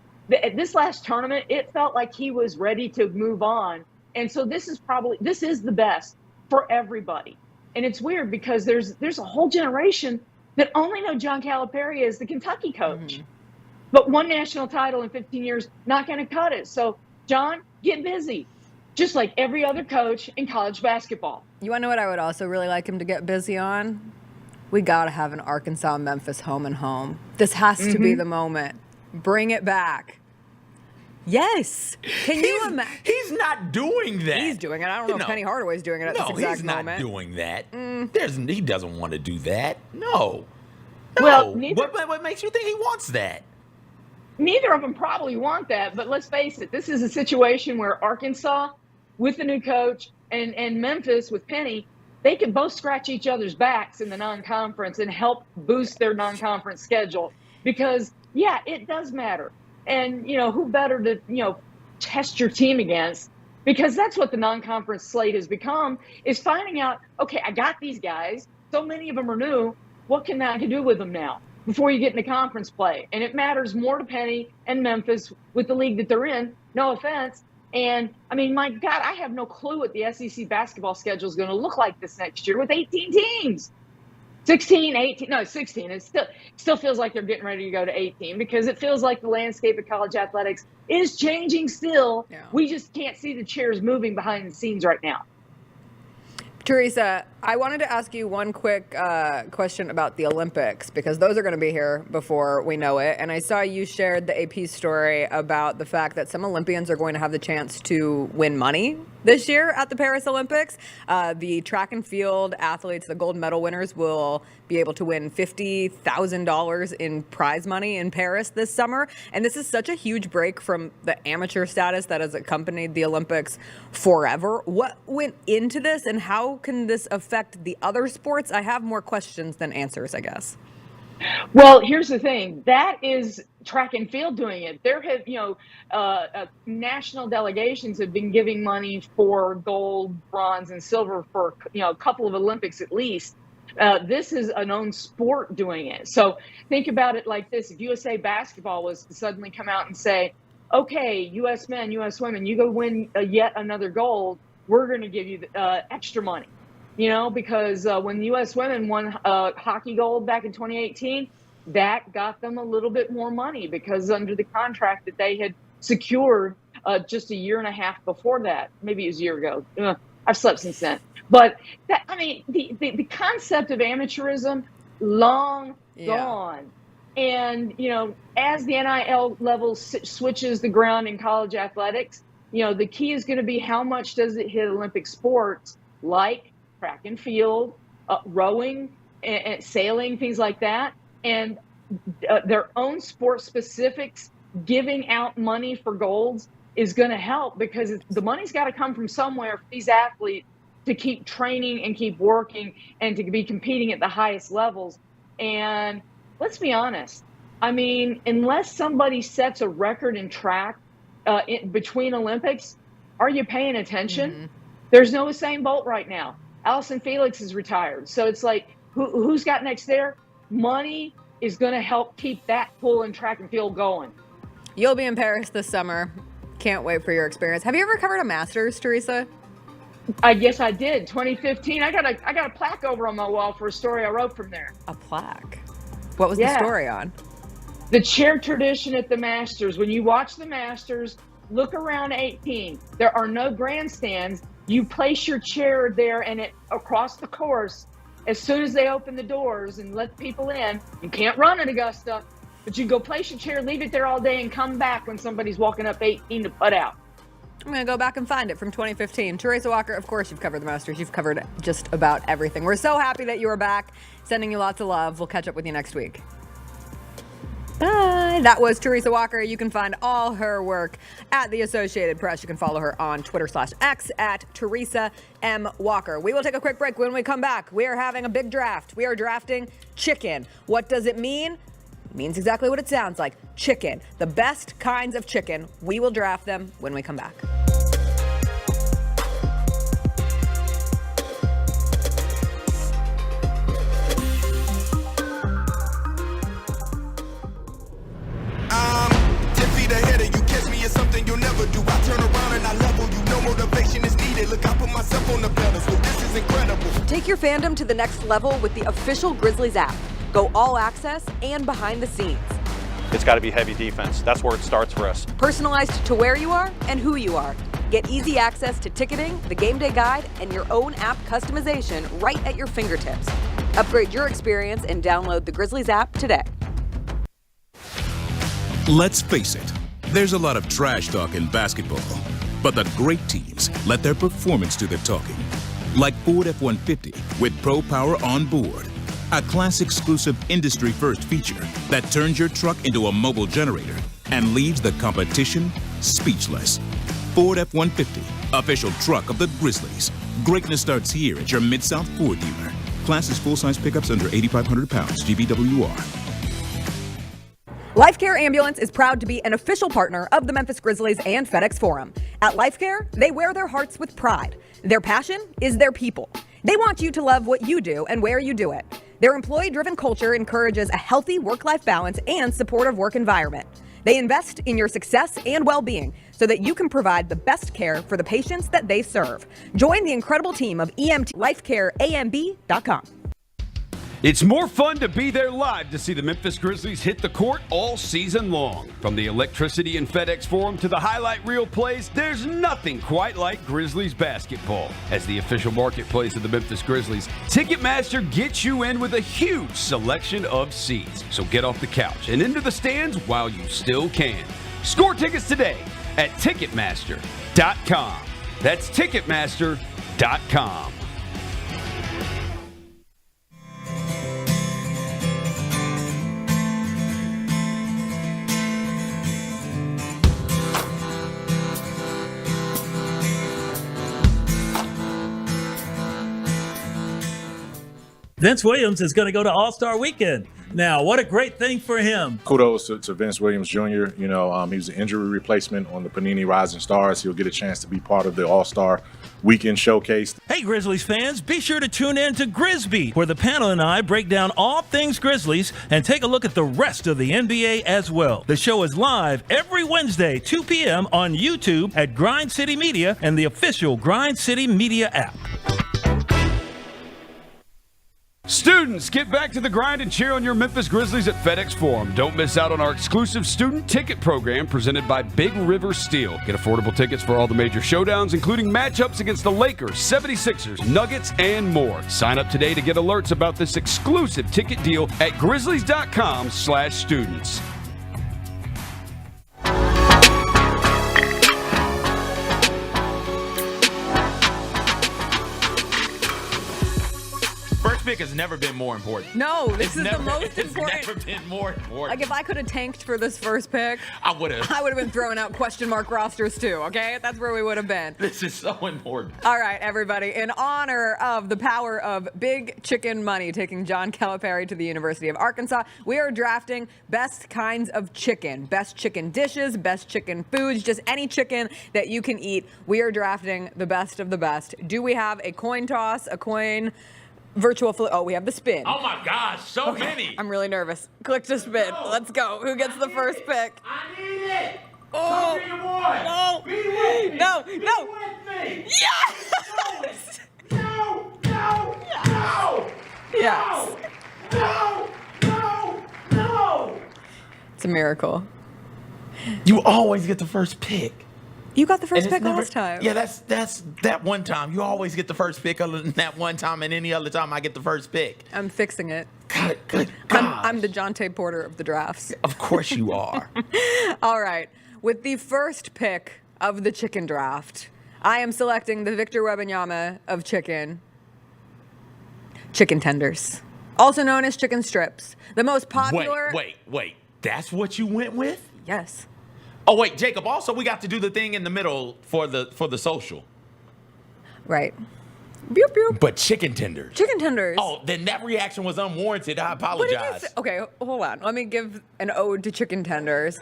at this last tournament, it felt like he was ready to move on. And so this is the best for everybody. And it's weird because there's a whole generation that only know John Calipari as the Kentucky coach. But one national title in 15 years, not going to cut it. So, John, get busy, just like every other coach in college basketball. You want to know what I would also really like him to get busy on? We got to have an Arkansas-Memphis home and home. This has to be the moment. Bring it back. Yes. Can you imagine? He's not doing that. He's doing it. I don't know if Penny Hardaway's doing it at this exact moment. No, he's not doing that. He doesn't want to do that. No. Well, what makes you think he wants that? Neither of them probably want that, but let's face it, this is a situation where Arkansas, with the new coach, and Memphis with Penny, they can both scratch each other's backs in the non-conference and help boost their non-conference schedule because, yeah, it does matter. And, who better to, test your team against? Because that's what the non-conference slate has become, is finding out, okay, I got these guys. So many of them are new. What can I do with them now before you get into conference play? And it matters more to Penny and Memphis with the league that they're in. No offense. And, I mean, my God, I have no clue what the SEC basketball schedule is going to look like this next year with 18 teams. 16, 18, no, 16. It still feels like they're getting ready to go to 18 because it feels like the landscape of college athletics is changing still. Yeah. We just can't see the chairs moving behind the scenes right now. Teresa, I wanted to ask you one quick question about the Olympics because those are going to be here before we know it. And I saw you shared the AP story about the fact that some Olympians are going to have the chance to win money this year at the Paris Olympics. The track and field athletes, the gold medal winners, will be able to win $50,000 in prize money in Paris this summer. And this is such a huge break from the amateur status that has accompanied the Olympics forever. What went into this and how can this affect the other sports? I have more questions than answers, I guess. Well, here's the thing. That is track and field doing it. There have, national delegations have been giving money for gold, bronze, and silver for, a couple of Olympics at least. This is an own sport doing it. So think about it like this. If USA Basketball was to suddenly come out and say, okay, U.S. men, U.S. women, you go win yet another gold, we're going to give you extra money. Because when the U.S. women won hockey gold back in 2018, that got them a little bit more money because under the contract that they had secured just a year and a half before that, maybe it was a year ago. I've slept since then. But the concept of amateurism, long gone. And, as the NIL level switches the ground in college athletics, the key is going to be how much does it hit Olympic sports like track and field, rowing, and sailing, things like that. And their own sport specifics, giving out money for golds is going to help because the money's got to come from somewhere for these athletes to keep training and keep working and to be competing at the highest levels. And let's be honest. I mean, unless somebody sets a record in track between Olympics, are you paying attention? Mm-hmm. There's no Usain Bolt right now. Allison Felix is retired. So it's like, who's got next there? Money is going to help keep that pool and track and field going. You'll be in Paris this summer. Can't wait for your experience. Have you ever covered a Masters, Teresa? I guess I did. 2015. I got a plaque over on my wall for a story I wrote from there. A plaque? What was the story on? The chair tradition at the Masters. When you watch the Masters, look around 18. There are no grandstands. You place your chair there and across the course. As soon as they open the doors and let people in, you can't run at Augusta, but you go place your chair, leave it there all day, and come back when somebody's walking up 18 to putt out. I'm going to go back and find it from 2015. Teresa Walker, of course, you've covered the Masters. You've covered just about everything. We're so happy that you are back. Sending you lots of love. We'll catch up with you next week. Bye. That was Teresa Walker. You can find all her work at the Associated Press. You can follow her on Twitter/X at Teresa M. Walker. We will take a quick break. When we come back, we are having a big draft. We are drafting chicken. What does it mean? It means exactly what it sounds like. Chicken. The best kinds of chicken. We will draft them when we come back. Something you'll never do. I turn around and I level you. No motivation is needed. Look, I put myself on the pedestal. This isn't your fandom to the next level with the official Grizzlies app. Go all access and behind the scenes. It's got to be heavy defense. That's where it starts for us. Personalized to where you are and who you are. Get easy access to ticketing, the game day guide, and your own app customization right at your fingertips. Upgrade your experience and download the Grizzlies app today. Let's face it, there's a lot of trash talk in basketball. But the great teams let their performance do the talking. Like Ford F-150 with Pro Power on board. A class-exclusive industry-first feature that turns your truck into a mobile generator and leaves the competition speechless. Ford F-150, official truck of the Grizzlies. Greatness starts here at your Mid-South Ford dealer. Class is full-size pickups under 8,500 pounds, GVWR. LifeCare Ambulance is proud to be an official partner of the Memphis Grizzlies and FedEx Forum. At LifeCare, they wear their hearts with pride. Their passion is their people. They want you to love what you do and where you do it. Their employee-driven culture encourages a healthy work-life balance and supportive work environment. They invest in your success and well-being so that you can provide the best care for the patients that they serve. Join the incredible team of EMT LifeCareAMB.com. It's more fun to be there live to see the Memphis Grizzlies hit the court all season long. From the electricity in FedEx Forum to the highlight reel plays, there's nothing quite like Grizzlies basketball. As the official marketplace of the Memphis Grizzlies, Ticketmaster gets you in with a huge selection of seats. So get off the couch and into the stands while you still can. Score tickets today at Ticketmaster.com. That's Ticketmaster.com. Vince Williams is going to go to All-Star Weekend. Now, what a great thing for him. Kudos to Vince Williams Jr. You know, he was an injury replacement on the Panini Rising Stars. He'll get a chance to be part of the All-Star Weekend Showcase. Hey, Grizzlies fans, be sure to tune in to Grizzbeat, where the panel and I break down all things Grizzlies and take a look at the rest of the NBA as well. The show is live every Wednesday, 2 p.m. on YouTube at Grind City Media and the official Grind City Media app. Students, get back to the grind and cheer on your Memphis Grizzlies at FedEx Forum. Don't miss out on our exclusive student ticket program presented by Big River Steel. Get affordable tickets for all the major showdowns, including matchups against the Lakers, 76ers, Nuggets, and more. Sign up today to get alerts about this exclusive ticket deal at grizzlies.com/students. Pick has never been more important. No, this is the most important. It's never been more important. Like, if I could have tanked for this first pick, I would have. I would have been throwing out question mark rosters too, okay? That's where we would have been. This is so important. All right, everybody. In honor of the power of big chicken money taking John Calipari to the University of Arkansas, we are drafting best kinds of chicken. Best chicken dishes, best chicken foods, just any chicken that you can eat. We are drafting the best of the best. Do we have a coin toss, a coin... virtual flip? Oh, we have the spin. Oh my gosh, so many. I'm really nervous. Click to spin. No. Let's go. Who gets the first pick? I need it. Oh, be boy. No. Be with me. No. Be No. with me. Yes. No. No. No. Yes. No. No. No. It's a miracle. You always get the first pick. You got the first pick last time. Yeah, that's that one time. You always get the first pick other than that one time, and any other time I get the first pick. I'm fixing it. Good I'm the Jonte Porter of the drafts. Of course you are. All right. With the first pick of the chicken draft, I am selecting the Victor Wembanyama of chicken tenders, also known as chicken strips. The most popular... Wait. That's what you went with? Yes. Oh, wait, Jacob, also we got to do the thing in the middle for the social. Right. Boop, boop. But chicken tenders. Chicken tenders. Oh, then that reaction was unwarranted. I apologize. Okay, hold on. Let me give an ode to chicken tenders.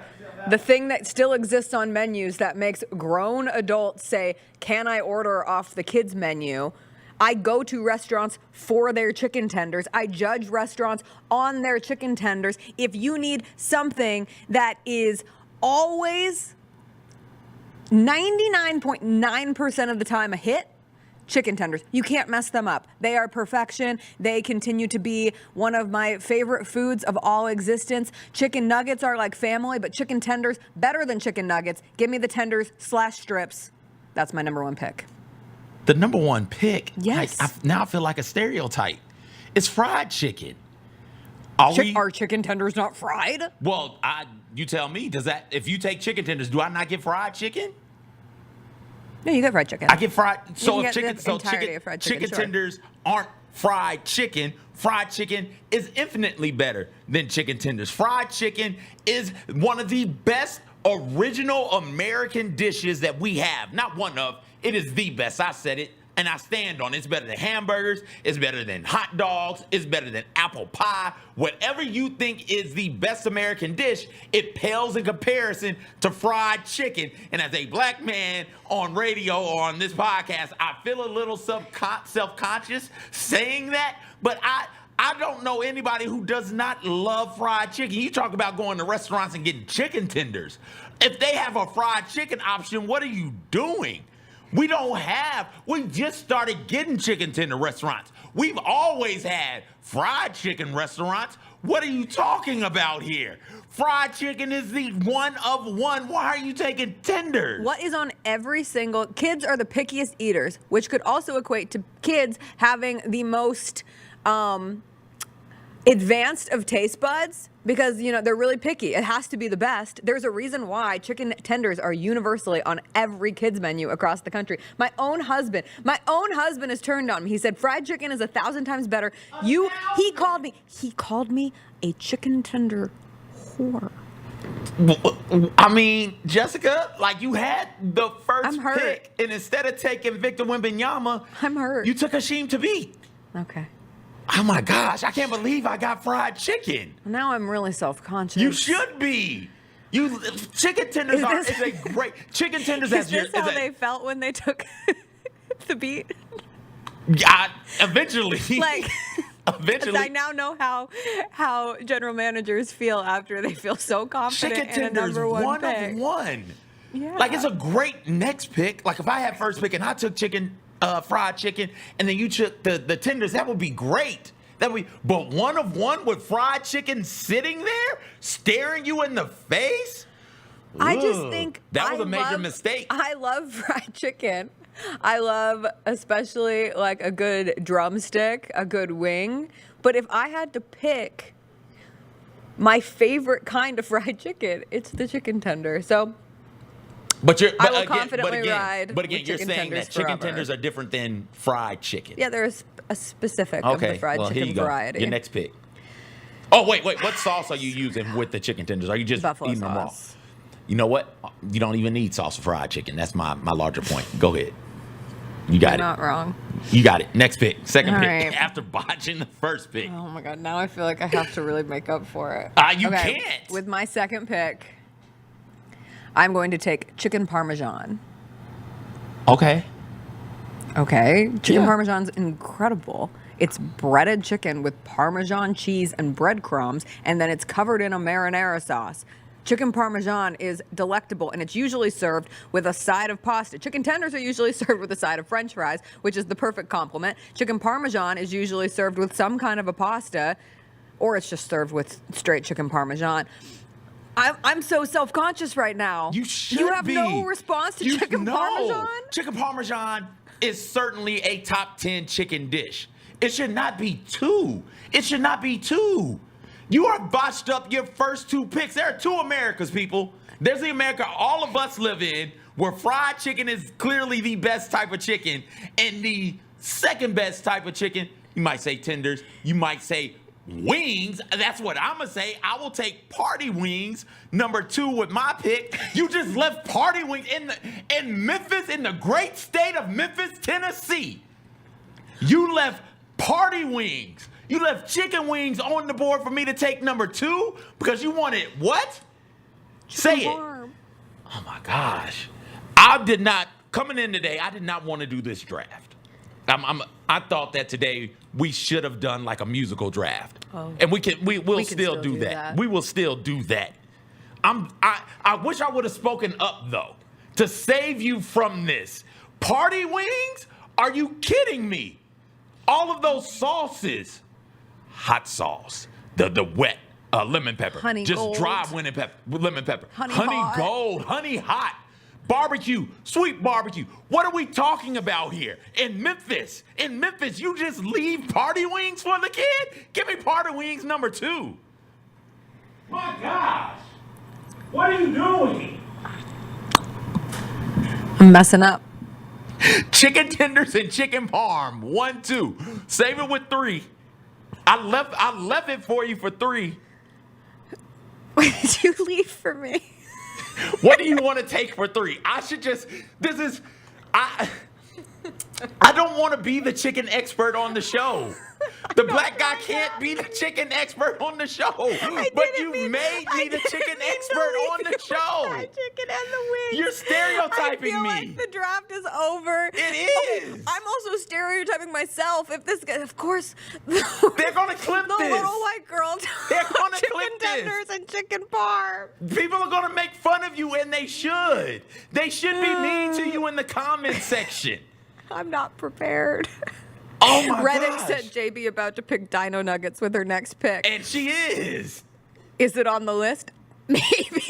The thing that still exists on menus that makes grown adults say, "Can I order off the kids' menu?" I go to restaurants for their chicken tenders. I judge restaurants on their chicken tenders. If you need something that is always 99.9% of the time a hit, chicken tenders. You can't mess them up. They are perfection. They continue to be one of my favorite foods of all existence. Chicken nuggets are like family, but chicken tenders, better than chicken nuggets. Give me the tenders / strips. That's my number one pick. The number one pick? Yes. Now I feel like a stereotype. It's fried chicken. Are chicken tenders not fried? Well, you tell me. If you take chicken tenders, do I not get fried chicken? No, you get fried chicken. I get fried. So if chicken sure. tenders aren't fried chicken is infinitely better than chicken tenders. Fried chicken is one of the best original American dishes that we have. Not one of. It is the best. I said it, and I stand on it. It's better than hamburgers. It's better than hot dogs. It's better than apple pie. Whatever you think is the best American dish, it pales in comparison to fried chicken. And as a black man on radio or on this podcast, I feel a little self-conscious saying that, but I don't know anybody who does not love fried chicken. You talk about going to restaurants and getting chicken tenders. If they have a fried chicken option, what are you doing? We just started getting chicken tender restaurants. We've always had fried chicken restaurants. What are you talking about here? Fried chicken is the one of one. Why are you taking tenders? What is on every single... Kids are the pickiest eaters, which could also equate to kids having the most advanced of taste buds because, they're really picky. It has to be the best. There's a reason why chicken tenders are universally on every kid's menu across the country. My own husband has turned on me. He said, fried chicken is 1,000 times better. He called me a chicken tender whore. I mean, Jessica, you had the first I'm hurt. pick, and instead of taking Victor Wembanyama, I'm hurt. You took Hasheem Thabit. Okay. Oh my gosh, I can't believe I got fried chicken. Now I'm really self-conscious. You should be. Chicken tenders is a great chicken tenders. Is this how they felt when they took the beat? Eventually. Eventually. I now know how general managers feel after they feel so confident chicken in a number one pick. Of one. Yeah. It's a great next pick. If I had first pick and I took fried chicken, and then you took the tenders, that would be great. But one of one with fried chicken sitting there, staring you in the face? I just think that was a major mistake. I love fried chicken. I love especially a good drumstick, a good wing. But if I had to pick my favorite kind of fried chicken, it's the chicken tender. So I will confidently ride. But again, you're saying that chicken tenders are different than fried chicken. Yeah, there's a specific of the fried chicken variety. Your next pick. Oh, wait. What sauce are you using with the chicken tenders? Are you just buffalo eating them raw? sauce. You know what? You don't even need sauce for fried chicken. That's my larger point. Go ahead. You got You're not wrong. You got it. Next pick. Second All pick. right. After botching the first pick. Oh my God. Now I feel like I have to really make up for it. You can't. With my second pick, I'm going to take chicken parmesan. Okay. Chicken parmesan's incredible. It's breaded chicken with Parmesan cheese and breadcrumbs, and then it's covered in a marinara sauce. Chicken Parmesan is delectable, and it's usually served with a side of pasta. Chicken tenders are usually served with a side of French fries, which is the perfect complement. Chicken Parmesan is usually served with some kind of a pasta, or it's just served with straight chicken Parmesan. I'm so self-conscious right now. You should You have be. no response to chicken Parmesan? Chicken Parmesan is certainly a top 10 chicken dish. It should not be two. You are botched up your first two picks. There are two Americas, people. There's the America all of us live in, where fried chicken is clearly the best type of chicken. And the second best type of chicken, you might say tenders, you might say wings. That's what I'm going to say. I will take party wings, number 2 with my pick. You just left party wings in Memphis, in the great state of Memphis, Tennessee. You left party wings. You left chicken wings on the board for me to take number 2 because you wanted what? Say it. Oh my gosh. Coming in today, I did not want to do this draft. I thought that today we should have done like a musical draft. Oh. And we'll still do that. We will still do that. I wish I would have spoken up though to save you from this. Party wings Are you kidding me? All of those sauces, hot sauce, the wet lemon pepper, honey just gold. dry lemon pepper, honey hot. Gold, honey hot, barbecue, sweet barbecue. What are we talking about here? In Memphis, you just leave party wings for the kid? Give me party wings number 2. My gosh. What are you doing? I'm messing up. Chicken tenders and chicken parm, 1, 2. Save it with 3. I left it for you for 3. What did you leave for me? What do you want to take for 3? I don't want to be the chicken expert on the show. The black guy can't be the chicken expert on the show. But you made me the chicken expert on the show. Chicken and the wings. You're stereotyping I feel me. like the draft is over. It is. I'm also stereotyping myself. If this guy, of course, they're gonna clip the this. little white girl. They're gonna chicken clip tenders this. and chicken parm. People are gonna make fun of you, and they should. They should be mean to you in the comments section. I'm not prepared. Oh my Reddit gosh. said JB about to pick Dino Nuggets with her next pick. And she is. Is it on the list? Maybe.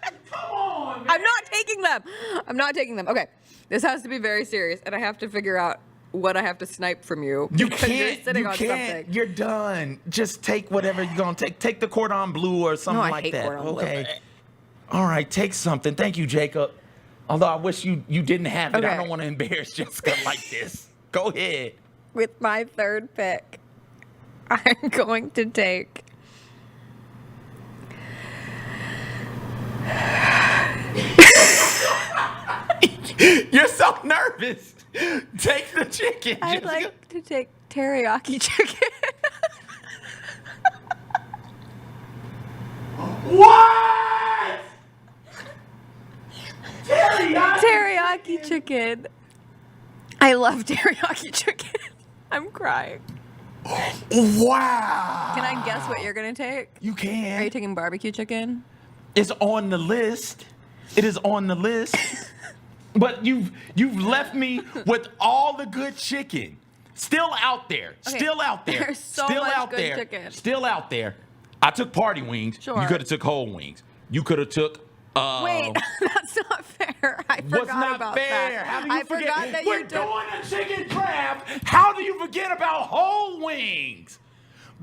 Come on, man. I'm not taking them. Okay. This has to be very serious, and I have to figure out what I have to snipe from you. You because can't. You're sitting on something. You're done. Just take whatever you're gonna take. Take the cordon bleu or something I like hate that. cordon bleu. Okay. All right. Take something. Thank you, Jacob. Although I wish you didn't have it. Okay. I don't want to embarrass Jessica like this. Go ahead. With my third pick, I'm going to take. You're so nervous. Take the chicken. I'd like to take teriyaki chicken. What? Teriyaki chicken. I love teriyaki chicken. I'm crying. Wow. Can I guess what you're gonna take? You can. Are you taking barbecue chicken? It's on the list. It is on the list. But you've left me with all the good chicken. Still out there. Okay, Still out there. there's so Still much out good there. chicken. Still out there. I took party wings. Sure. You could have took whole wings. You could have took Wait, that's not fair. I forgot what's not about fair? that. How do you I forget? forgot that We're you took. doing a chicken draft. How do you forget about whole wings?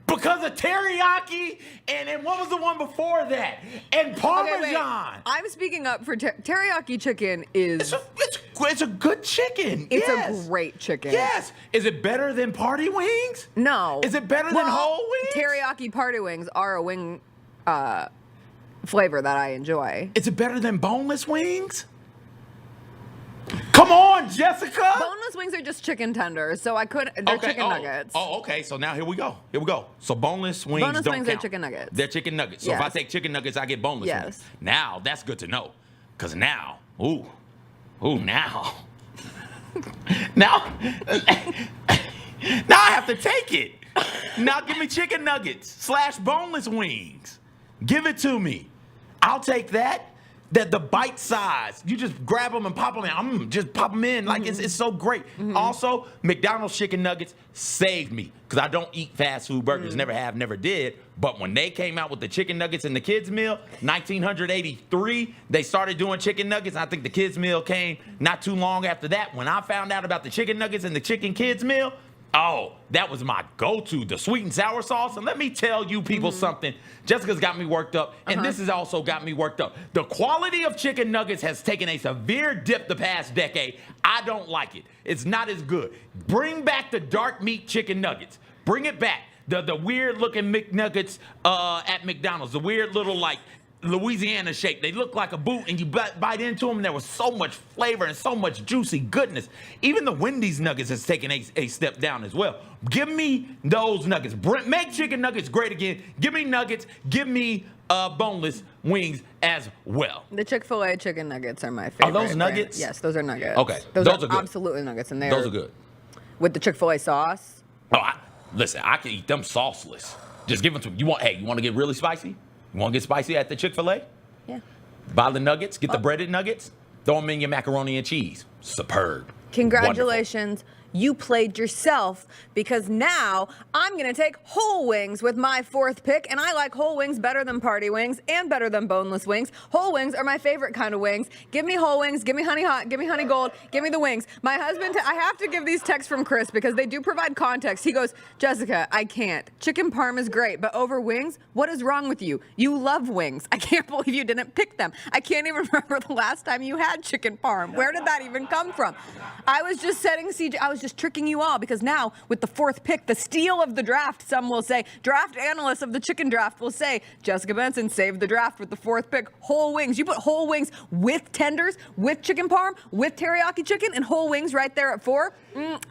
Because of teriyaki, and then what was the one before that? And Parmesan. Okay, wait. I'm speaking up for teriyaki chicken is. It's a good chicken. It's Yes. a great chicken. Yes. Is it better than party wings? No. Is it better than whole wings? Teriyaki party wings are a wing flavor that I enjoy. Is it better than boneless wings? Come on, Jessica. Boneless wings are just chicken tenders, so I could. They're chicken nuggets. Oh, okay. So now here we go. So boneless wings Boneless don't wings count. are chicken nuggets. They're chicken nuggets. So if I Yes. take chicken nuggets, I get boneless Yes. wings. Now that's good to know, cause now, now, now I have to take it. Now give me chicken nuggets / boneless wings. Give it to me. I'll take that. That the bite size, you just grab them and pop them in. Just pop them in like it's so great. Also, McDonald's chicken nuggets saved me because I don't eat fast food burgers. Never have, never did. But when they came out with the chicken nuggets in the kids meal, 1983, they started doing chicken nuggets. I think the kids meal came not too long after that. When I found out about the chicken nuggets and the chicken kids meal, oh, that was my go-to, the sweet and sour sauce. And let me tell you people something. Jessica's got me worked up, and this has also got me worked up. The quality of chicken nuggets has taken a severe dip the past decade. I don't like it. It's not as good. Bring back the dark meat chicken nuggets. Bring it back. The weird-looking McNuggets at McDonald's, the weird little, like, Louisiana shape. They look like a boot, and you bite into them, and there was so much flavor and so much juicy goodness. Even the Wendy's nuggets has taken a step down as well. Give me those nuggets. Make chicken nuggets great again. Give me nuggets. Give me boneless wings as well. The Chick-fil-A chicken nuggets are my favorite. Are those nuggets? Yes, those are nuggets. Okay, those are are good. absolutely nuggets, and Those are good. With the Chick-fil-A sauce. Oh, listen, I can eat them sauceless. Just give them to me. You want to get really spicy? You want to get spicy at the Chick-fil-A? Yeah. Buy the nuggets, get the breaded nuggets, throw them in your macaroni and cheese. Superb. Congratulations. Wonderful. You played yourself, because now I'm going to take whole wings with my 4th pick, and I like whole wings better than party wings and better than boneless wings. Whole wings are my favorite kind of wings. Give me whole wings, give me honey hot, give me honey gold, give me the wings. My husband, I have to give these texts from Chris because they do provide context. He goes, Jessica, I can't. Chicken parm is great, but over wings, what is wrong with you? You love wings. I can't believe you didn't pick them. I can't even remember the last time you had chicken parm. Where did that even come from? I was just setting CJ, I was just tricking you all, because now with the 4th pick, the steal of the draft, some will say, draft analysts of the chicken draft will say, Jessica Benson saved the draft with the 4th pick. Whole wings. You put whole wings with tenders, with chicken parm, with teriyaki chicken, and whole wings right there at 4.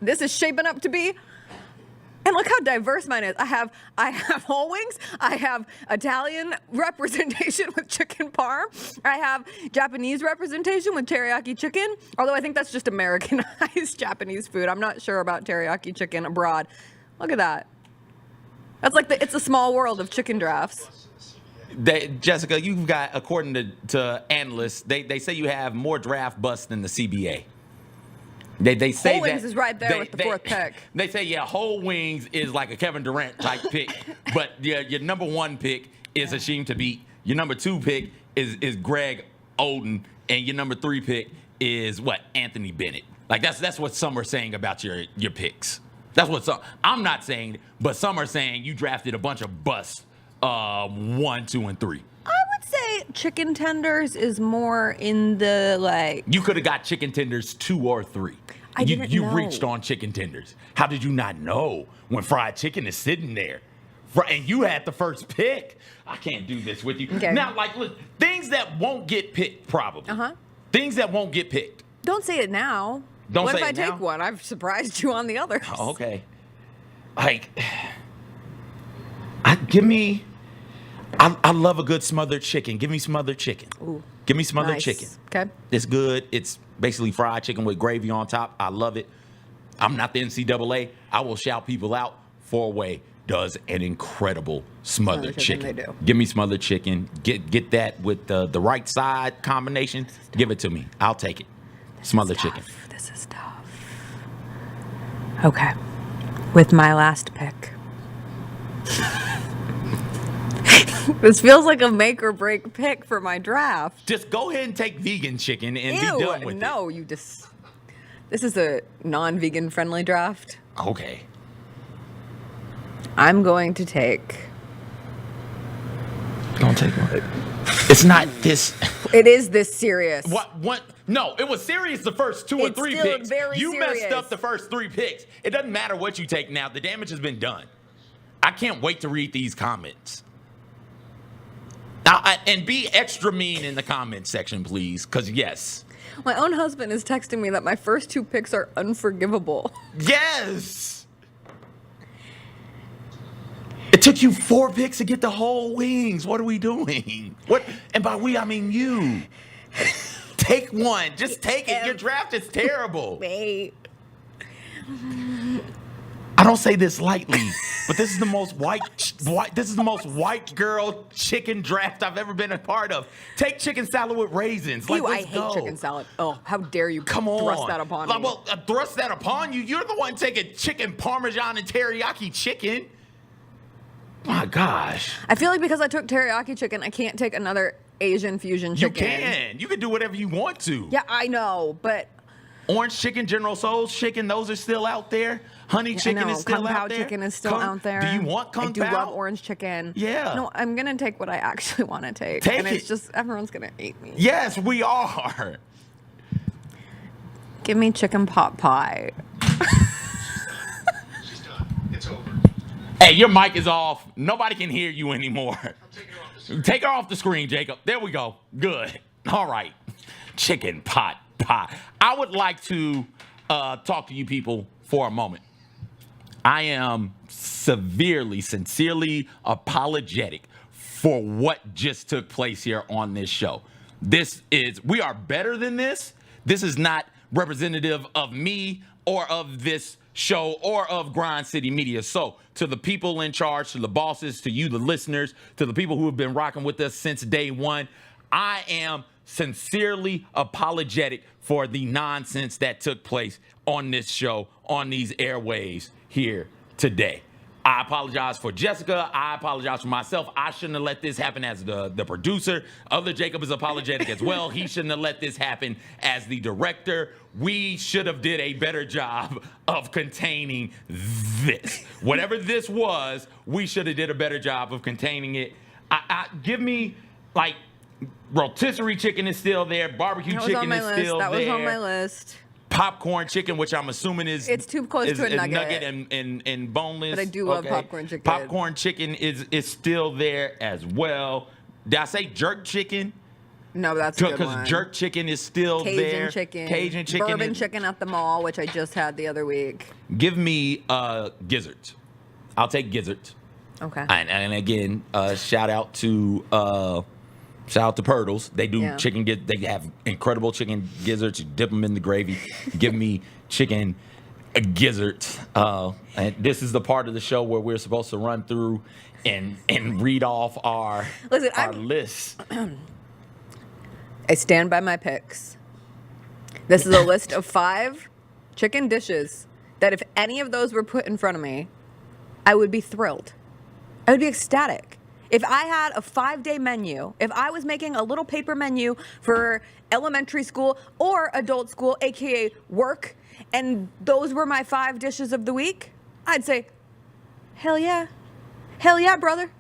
This is shaping up to be. And look how diverse mine is. I have whole wings. I have Italian representation with chicken parm. I have Japanese representation with teriyaki chicken. Although I think that's just Americanized Japanese food. I'm not sure about teriyaki chicken abroad. Look at that. That's like it's a small world of chicken drafts. Jessica, you've got, according to analysts, they say you have more draft busts than the CBA. They say whole wings is right there with the 4th pick. They say, yeah, whole wings is like a Kevin Durant type pick, but your number 1 pick is Hasheem Thabit. Your number 2 pick is Greg Oden, and your number 3 pick is what? Anthony Bennett. Like that's what some are saying about your picks. That's what some. I'm not saying, but some are saying you drafted a bunch of busts, 1, 2, and 3. I would say chicken tenders is more in the like. You could have got chicken tenders 2 or 3. I didn't know. You reached on chicken tenders. How did you not know when fried chicken is sitting there? And you had the first pick. I can't do this with you. Okay. Now, like, look, things that won't get picked, probably. Things that won't get picked. Don't say it now. Don't what say if it I now? take one? I've surprised you on the others. Okay. Like, I love a good smothered chicken. Give me smothered chicken. Ooh, give me smothered nice. chicken. Okay. It's good. It's basically fried chicken with gravy on top. I love it. I'm not the NCAA. I will shout people out. 4-Way does an incredible smothered chicken. They do. Give me smothered chicken. Get that with the right side combination. Give it to me. I'll take it. Smothered chicken. This is tough. Okay. With my last pick. This feels like a make or break pick for my draft. Just go ahead and take vegan chicken and be done with it. No, you just. This is a non-vegan friendly draft. Okay. I'm going to take. Don't take one. It's not this. It is this serious. What? No, it was serious the first 2 or 3 still picks. very You serious. messed up the first 3 picks. It doesn't matter what you take now. The damage has been done. I can't wait to read these comments. And be extra mean in the comments section, please, because yes. My own husband is texting me that my first 2 picks are unforgivable. Yes! It took you 4 picks to get the whole wings. What are we doing? What? And by we, I mean you. Take one. Just take it. Your draft is terrible. Wait. I don't say this lightly, but this is the most white girl chicken draft I've ever been a part of. Take chicken salad with raisins. Ew, I hate chicken salad. Oh, how dare you thrust that upon me. Well, thrust that upon you. You're the one taking chicken parmesan and teriyaki chicken. My gosh. I feel like because I took teriyaki chicken, I can't take another Asian fusion chicken. You can. You can do whatever you want to. Yeah, I know, but... Orange chicken, General Tso's chicken, those are still out there. Honey chicken is still Kung Pao out there. chicken is still out there. Do you want Kung Pao? I do love orange chicken. Yeah. No, I'm going to take what I actually want to take. Take and it. it's just, everyone's going to hate me. Yes, we are. Give me chicken pot pie. She's done. It's over. Hey, your mic is off. Nobody can hear you anymore. Take her off the screen, Jacob. There we go. Good. All right. Chicken pot pie. I would like to talk to you people for a moment. I am severely, sincerely apologetic for what just took place here on this show. We are better than this. This is not representative of me or of this show or of Grind City Media. So to the people in charge, to the bosses, to you, the listeners, to the people who have been rocking with us since day one, I am sincerely apologetic for the nonsense that took place on this show, on these airwaves here today. I apologize for Jessica. I apologize for myself. I shouldn't have let this happen as the producer. Other Jacob is apologetic as well. He shouldn't have let this happen as the director. We should have did a better job of containing this. Whatever this was, we should have did a better job of containing it. Give me, like, rotisserie chicken is still there. Barbecue chicken is still there. That was on my list. Popcorn chicken, which I'm assuming is too close to a nugget and boneless. But I do love popcorn chicken. Popcorn chicken is still there as well. Did I say jerk chicken? No, that's a good one. Because jerk chicken is still there. Cajun chicken. Bourbon chicken at the mall, which I just had the other week. Give me gizzards. I'll take gizzards. Okay. And again, shout out to Purdles. They do chicken. They have incredible chicken gizzards. You dip them in the gravy. Give me chicken gizzards. And this is the part of the show where we're supposed to run through and read off our list. I stand by my picks. This is a list of 5 chicken dishes that if any of those were put in front of me, I would be thrilled. I would be ecstatic. If I had a 5-day menu, if I was making a little paper menu for elementary school or adult school, aka work, and those were my 5 dishes of the week, I'd say, hell yeah. Hell yeah, brother.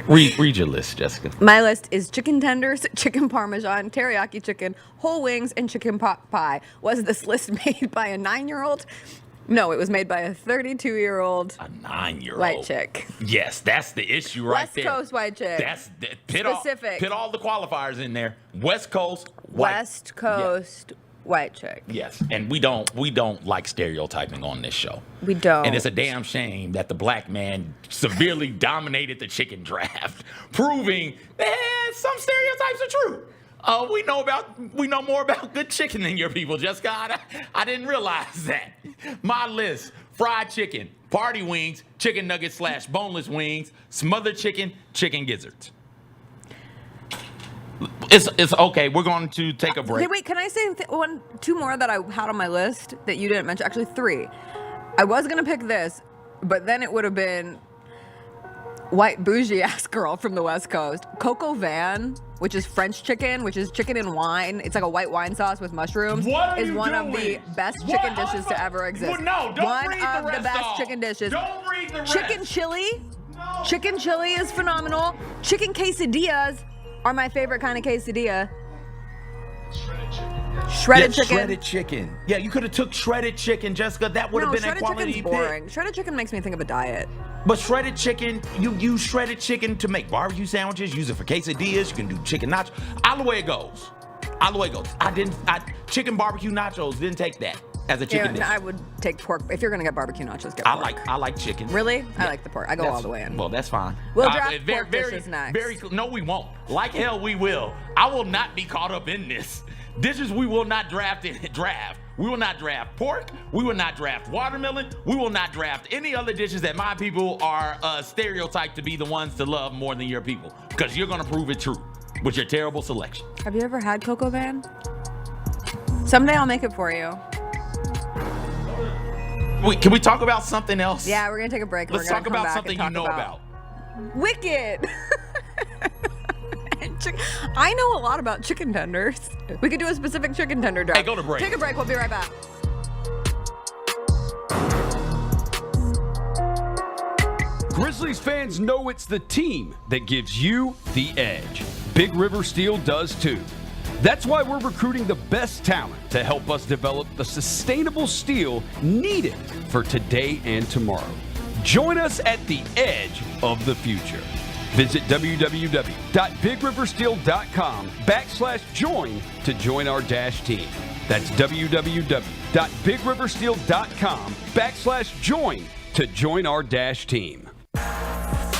Read your list, Jessica. My list is chicken tenders, chicken parmesan, teriyaki chicken, whole wings, and chicken pot pie. Was this list made by a 9-year-old? No, it was made by a 32-year-old. A 9-year-old white chick. Yes, that's the issue right West there. West Coast white chick. Put all the qualifiers in there. West Coast white. West Coast white chick. Yes, and we don't like stereotyping on this show. We don't. And it's a damn shame that the black man severely dominated the chicken draft, proving that some stereotypes are true. We know more about good chicken than your people, Jessica. I didn't realize that. My list: fried chicken, party wings, chicken nuggets / boneless wings, smothered chicken, chicken gizzards. It's okay. We're going to take a break. Hey, wait, can I say 2 more that I had on my list that you didn't mention? Actually, 3. I was going to pick this, but then it would have been white bougie ass girl from the West Coast. Coco Van, which is French chicken, which is chicken and wine. It's like a white wine sauce with mushrooms. Is one of the best chicken dishes to ever exist. No, don't one read of the rest the best off. chicken dishes. Don't read the rest. Chicken chili. No. Chicken chili is phenomenal. Chicken quesadillas are my favorite kind of quesadilla. Shredded chicken. Shredded chicken. Yeah, you could have took shredded chicken, Jessica. That would have been a quality pick. Boring. Shredded chicken makes me think of a diet. But shredded chicken, you use shredded chicken to make barbecue sandwiches, use it for quesadillas, you can do chicken nachos. All the way it goes. Chicken barbecue nachos didn't take that as a chicken dish. I would take pork. If you're gonna get barbecue nachos, get pork. I like chicken. Really? Yeah. I like the pork. I go all the way in. Well, that's fine. We'll draft pork dishes next. No, we won't. Like hell, we will. I will not be caught up in this. Dishes we will not draft. We will not draft pork. We will not draft watermelon. We will not draft any other dishes that my people are stereotyped to be the ones to love more than your people. Because you're going to prove it true with your terrible selection. Have you ever had Coco Van? Someday I'll make it for you. Wait, can we talk about something else? Yeah, we're going to take a break. Let's talk about something you know about. Wicked. I know a lot about chicken tenders. We could do a specific chicken tender draft. Hey, go to break. Take a break. We'll be right back. Grizzlies fans know it's the team that gives you the edge. Big River Steel does too. That's why we're recruiting the best talent to help us develop the sustainable steel needed for today and tomorrow. Join us at the edge of the future. Visit www.bigriversteel.com/join to join our dash team. That's www.bigriversteel.com/join to join our dash team.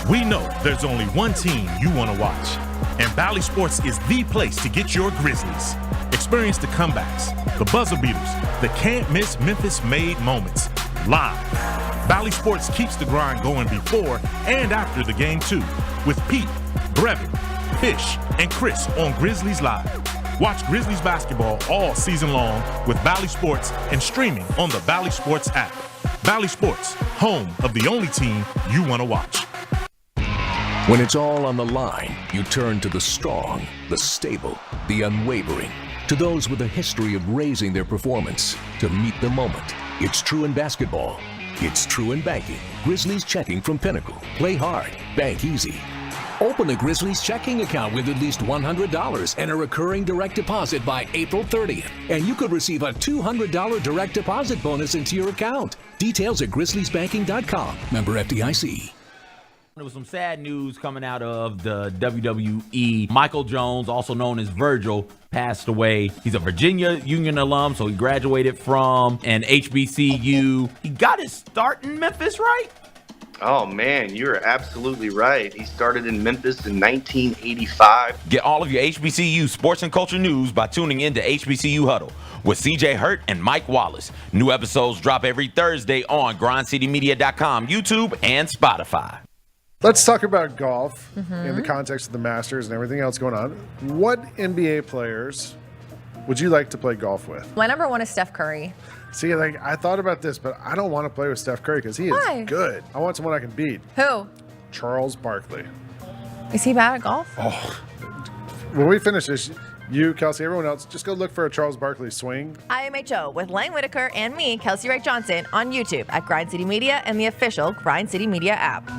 We know there's only one team you want to watch, and Bally Sports is the place to get your Grizzlies. Experience the comebacks, the buzzer beaters, the can't-miss Memphis-made moments live. Bally Sports keeps the grind going before and after the game, too, with Pete, Brevin, Fish, and Chris on Grizzlies Live. Watch Grizzlies basketball all season long with Bally Sports and streaming on the Bally Sports app. Bally Sports, home of the only team you want to watch. When it's all on the line, you turn to the strong, the stable, the unwavering. To those with a history of raising their performance to meet the moment. It's true in basketball. It's true in banking. Grizzlies Checking from Pinnacle. Play hard. Bank easy. Open a Grizzlies checking account with at least $100 and a recurring direct deposit by April 30th. And you could receive a $200 direct deposit bonus into your account. Details at grizzliesbanking.com. Member FDIC. There was some sad news coming out of the WWE. Michael Jones, also known as Virgil, passed away. He's a Virginia Union alum, so he graduated from an HBCU. He got his start in Memphis, right? Oh, man, you're absolutely right. He started in Memphis in 1985. Get all of your HBCU sports and culture news by tuning in to HBCU Huddle with CJ Hurt and Mike Wallace. New episodes drop every Thursday on grindcitymedia.com, YouTube, and Spotify. Let's talk about golf in the context of the Masters and everything else going on. What NBA players would you like to play golf with? My number one is Steph Curry. See, like I thought about this, but I don't want to play with Steph Curry because he is good. I want someone I can beat. Who? Charles Barkley. Is he bad at golf? Oh, when we finish this, you, Kelsey, everyone else, just go look for a Charles Barkley swing. IMHO with Lang Whitaker and me, Kelsey Wright Johnson, on YouTube at Grind City Media and the official Grind City Media app.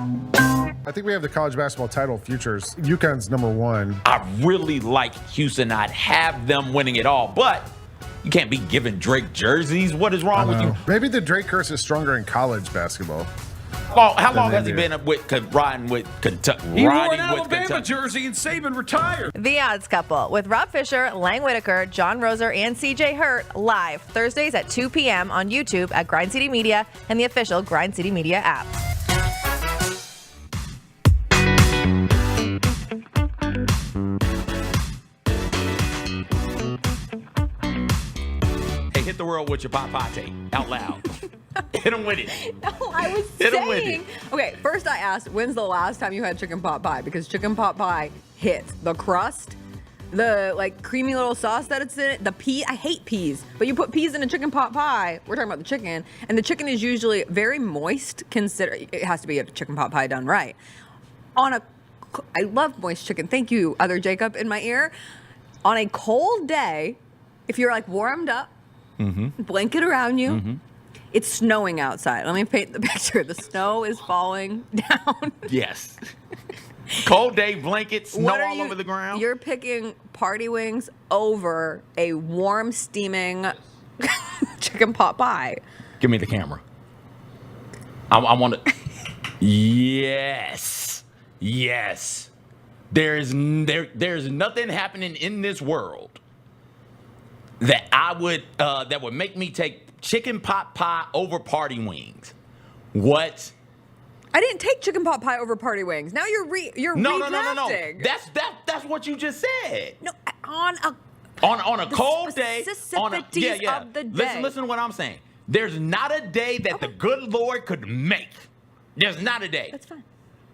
I think we have the college basketball title futures. UConn's number one. I really like Houston. I'd have them winning it all, but you can't be giving Drake jerseys. What is wrong with you? Maybe the Drake curse is stronger in college basketball. How long has he been riding with Kentucky? He wore an Alabama jersey and Saban retired. The Odds Couple with Rob Fisher, Lang Whitaker, John Roser, and CJ Hurt live Thursdays at 2 p.m. on YouTube at Grind City Media and the official Grind City Media app. Hit the world with your papate out loud. Hit him with it. No, I was saying. Okay, first I asked, when's the last time you had chicken pot pie? Because chicken pot pie hits. The crust, the like creamy little sauce that it's in, the pea. I hate peas, but you put peas in a chicken pot pie. We're talking about the chicken, and the chicken is usually very moist. It has to be a chicken pot pie done right. I love moist chicken. Thank you, other Jacob in my ear. On a cold day, if you're like warmed up, blanket around you. It's snowing outside. Let me paint the picture. The snow is falling down. Yes. Cold day, blanket, snow all over the ground. You're picking party wings over a warm, steaming chicken pot pie. Give me the camera. I want to. Yes. Yes. There's nothing happening in this world that that would make me take chicken pot pie over party wings. What? I didn't take chicken pot pie over party wings. Now you're redrafting. No. That's what you just said. No, on a cold day. Of the day. Listen to what I'm saying. There's not a day that the good Lord could make. There's not a day. That's fine.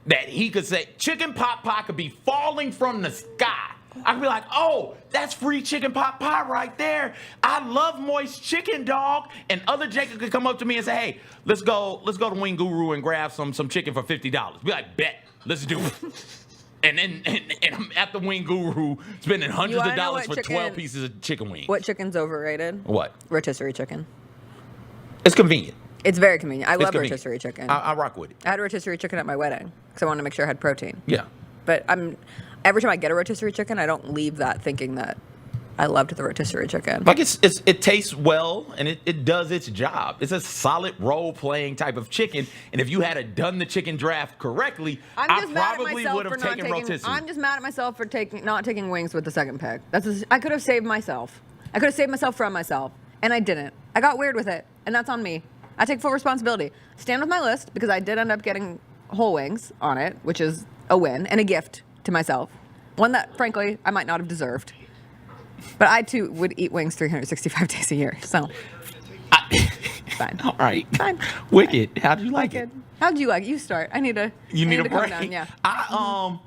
That he could say chicken pot pie could be falling from the sky. I could be like, oh, that's free chicken pot pie right there. I love moist chicken, dog. And other Jacob could come up to me and say, hey, let's go to Wing Guru and grab some chicken for $50. Be like, bet, let's do it. And I'm at the Wing Guru spending hundreds of dollars for 12 pieces of chicken wings. What chicken's overrated? What? Rotisserie chicken. It's convenient. It's very convenient. I love rotisserie chicken. I rock with it. I had rotisserie chicken at my wedding because I wanted to make sure I had protein. Yeah. But every time I get a rotisserie chicken, I don't leave that thinking that I loved the rotisserie chicken. Like it tastes well and it does its job. It's a solid role playing type of chicken. And if you had done the chicken draft correctly, I probably would have taken rotisserie. I'm just mad at myself for not taking wings with the second pick. I could have saved myself. I could have saved myself from myself, and I didn't. I got weird with it, and that's on me. I take full responsibility. Stand with my list because I did end up getting whole wings on it, which is a win and a gift to myself. One that, frankly, I might not have deserved. But I, too, would eat wings 365 days a year, so. Fine. All right. Fine. Wicked. How'd you like it? How'd you like it? You start. I need to You need a break? calm down, yeah.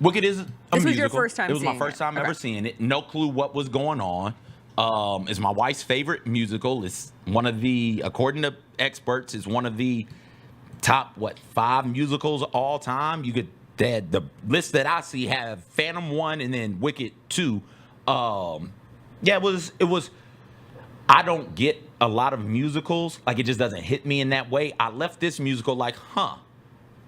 Wicked is This was your first time seeing it? It was my first time ever Okay. seeing it. No clue what was going on. It's my wife's favorite musical. It's one of the, according to experts, is one of the top, 5 musicals all time. You could, the list that I see have Phantom 1 and then Wicked 2. It was, I don't get a lot of musicals. Like, it just doesn't hit me in that way. I left this musical like,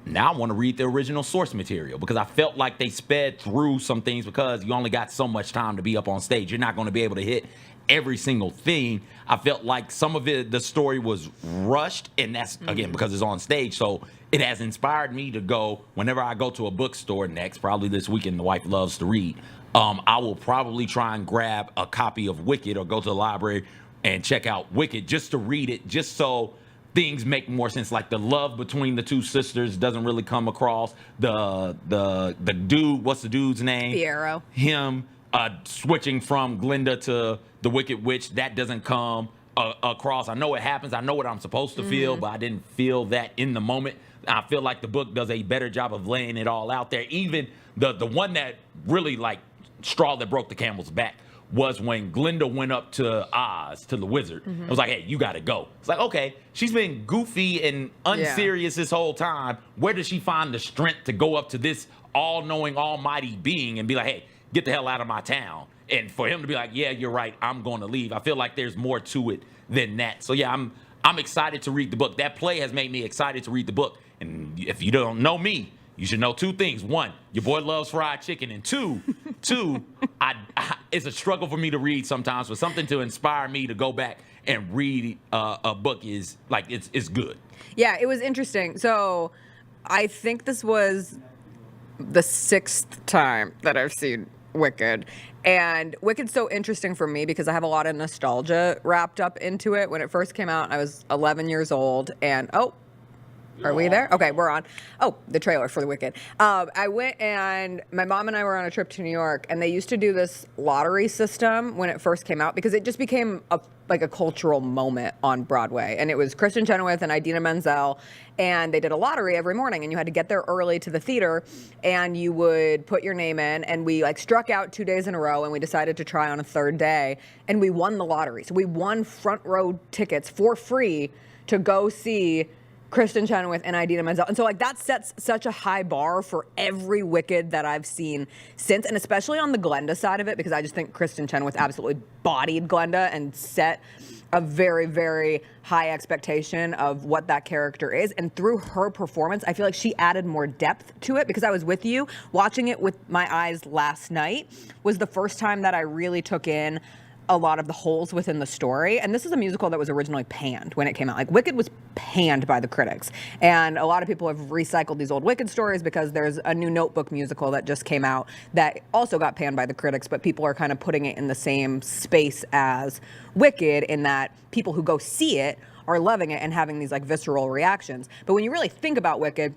now I want to read the original source material because I felt like they sped through some things because you only got so much time to be up on stage. You're not going to be able to hit every single thing. I felt like some of it, the story was rushed, and that's, again, because it's on stage. So it has inspired me to go, whenever I go to a bookstore next, probably this weekend, the wife loves to read, I will probably try and grab a copy of Wicked or go to the library and check out Wicked just to read it, just so things make more sense. Like the love between the two sisters doesn't really come across. The dude, what's the dude's name? Fiyero. Him switching from Glinda to the Wicked Witch, that doesn't come across. I know it happens. I know what I'm supposed to feel, but I didn't feel that in the moment. I feel like the book does a better job of laying it all out there. Even the one that really, like, straw that broke the camel's back was when Glinda went up to Oz, to the wizard. It was like, hey, you got to go. It's like, okay, she's been goofy and unserious this whole time. Where does she find the strength to go up to this all-knowing, almighty being and be like, hey, get the hell out of my town? And for him to be like, yeah, you're right, I'm going to leave. I feel like there's more to it than that. So, yeah, I'm excited to read the book. That play has made me excited to read the book. And if you don't know me, you should know 2 things. 1, your boy loves fried chicken. And 2, it's a struggle for me to read sometimes, but something to inspire me to go back and read a book is, like, it's good. Yeah, it was interesting. So I think this was the 6th time that I've seen Wicked. And Wicked's so interesting for me because I have a lot of nostalgia wrapped up into it. When it first came out, I was 11 years old. And, are we there? Okay, we're on. Oh, the trailer for The Wicked. I went and my mom and I were on a trip to New York, and they used to do this lottery system when it first came out because it just became a cultural moment on Broadway. And it was Kristen Chenoweth and Idina Menzel, and they did a lottery every morning, and you had to get there early to the theater, and you would put your name in, and we struck out 2 days in a row, and we decided to try on a 3rd day, and we won the lottery. So we won front row tickets for free to go see Kristen Chenoweth and Idina Menzel. And so, like, that sets such a high bar for every Wicked that I've seen since, and especially on the Glenda side of it, because I just think Kristen Chenoweth absolutely bodied Glenda and set a very, very high expectation of what that character is. And through her performance, I feel like she added more depth to it because I was with you. Watching it with my eyes last night was the first time that I really took in a lot of the holes within the story. And this is a musical that was originally panned when it came out. Like, Wicked was panned by the critics. And a lot of people have recycled these old Wicked stories because there's a new Notebook musical that just came out that also got panned by the critics, but people are kind of putting it in the same space as Wicked in that people who go see it are loving it and having these, like, visceral reactions. But when you really think about Wicked,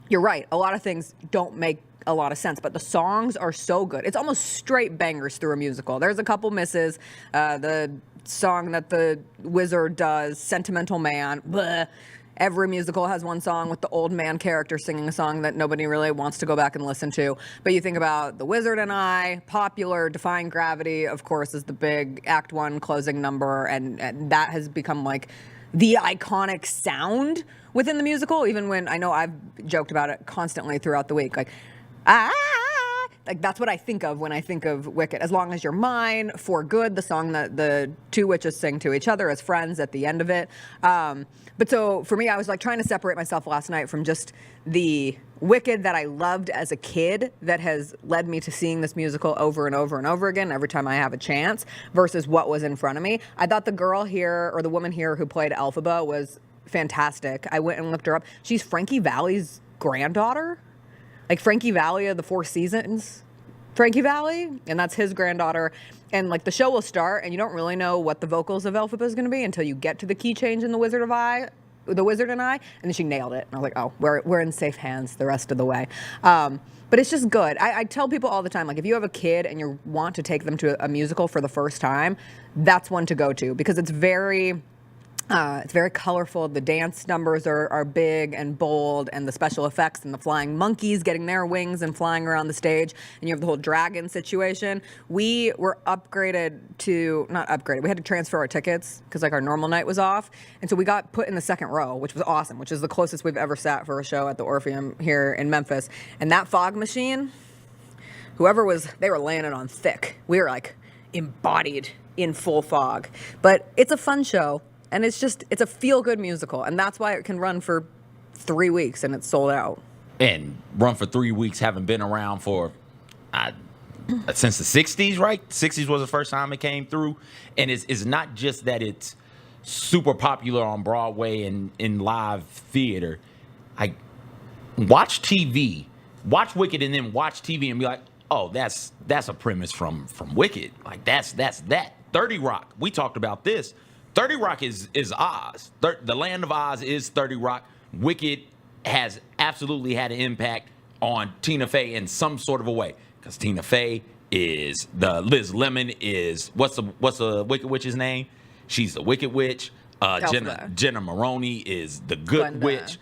you're right. A lot of things don't make a lot of sense, but the songs are so good. It's almost straight bangers through a musical. There's a couple misses. The song that the wizard does, Sentimental Man, bleh. Every musical has one song with the old man character singing a song that nobody really wants to go back and listen to. But you think about The Wizard and I, Popular, Defying Gravity, of course, is the big Act 1 closing number, and that has become, like, the iconic sound within the musical, even when I know I've joked about it constantly throughout the week. Like, like, that's what I think of when I think of Wicked. As Long as You're Mine, For Good, the song that the 2 witches sing to each other as friends at the end of it. But so for me, I was, like, trying to separate myself last night from just the Wicked that I loved as a kid that has led me to seeing this musical over and over and over again every time I have a chance versus what was in front of me. I thought the girl here, or the woman here who played Elphaba, was fantastic. I went and looked her up. She's Frankie Valli's granddaughter. Like, Frankie Valli of the Four Seasons, Frankie Valli, and that's his granddaughter. And, like, the show will start, and you don't really know what the vocals of Elphaba is going to be until you get to the key change in The Wizard and I, and then she nailed it. And I was like, oh, we're in safe hands the rest of the way. But it's just good. I tell people all the time, like, if you have a kid and you want to take them to a musical for the first time, that's one to go to because it's very It's very colorful. The dance numbers are big and bold, and the special effects and the flying monkeys getting their wings and flying around the stage. And you have the whole dragon situation. We were not upgraded. We had to transfer our tickets because like our normal night was off. And so we got put in the second row, which was awesome, which is the closest we've ever sat for a show at the Orpheum here in Memphis. And that fog machine, they were laying it on thick. We were like embodied in full fog. But it's a fun show. And it's a feel-good musical, and that's why it can run for 3 weeks and it's sold out. And run for 3 weeks, haven't been around for since the 60s, right? 60s was the first time it came through. And it's not just that it's super popular on Broadway and in live theater. Watch TV, watch Wicked, and then watch TV and be like, oh, that's a premise from Wicked. Like, that's that. 30 Rock, we talked about this. 30 Rock is Oz. The land of Oz is 30 Rock. Wicked has absolutely had an impact on Tina Fey in some sort of a way. Because Tina Fey is Liz Lemon is what's the Wicked Witch's name? She's the Wicked Witch. Jenna Maroney is the Good Witch.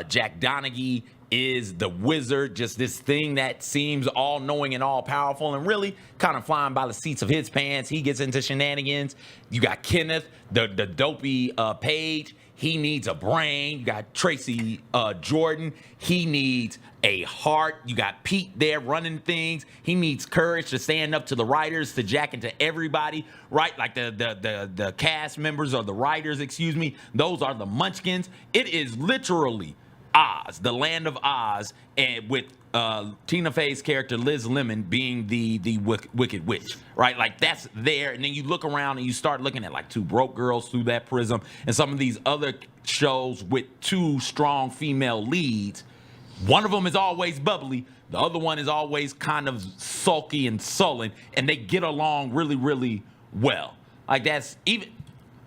Jack Donaghy is the wizard, just this thing that seems all-knowing and all-powerful and really kind of flying by the seats of his pants. He gets into shenanigans. You got Kenneth, the dopey Page. He needs a brain. You got Tracy Jordan. He needs a heart. You got Pete there running things. He needs courage to stand up to the writers, to jack into everybody, right? Like the cast members or the writers, excuse me. Those are the munchkins. It is literally Oz, the land of Oz, and with Tina Fey's character Liz Lemon being the Wicked Witch, right? Like that's there, and then you look around and you start looking at like Two Broke Girls through that prism, and some of these other shows with two strong female leads. One of them is always bubbly, the other one is always kind of sulky and sullen, and they get along really, really well. Like that's even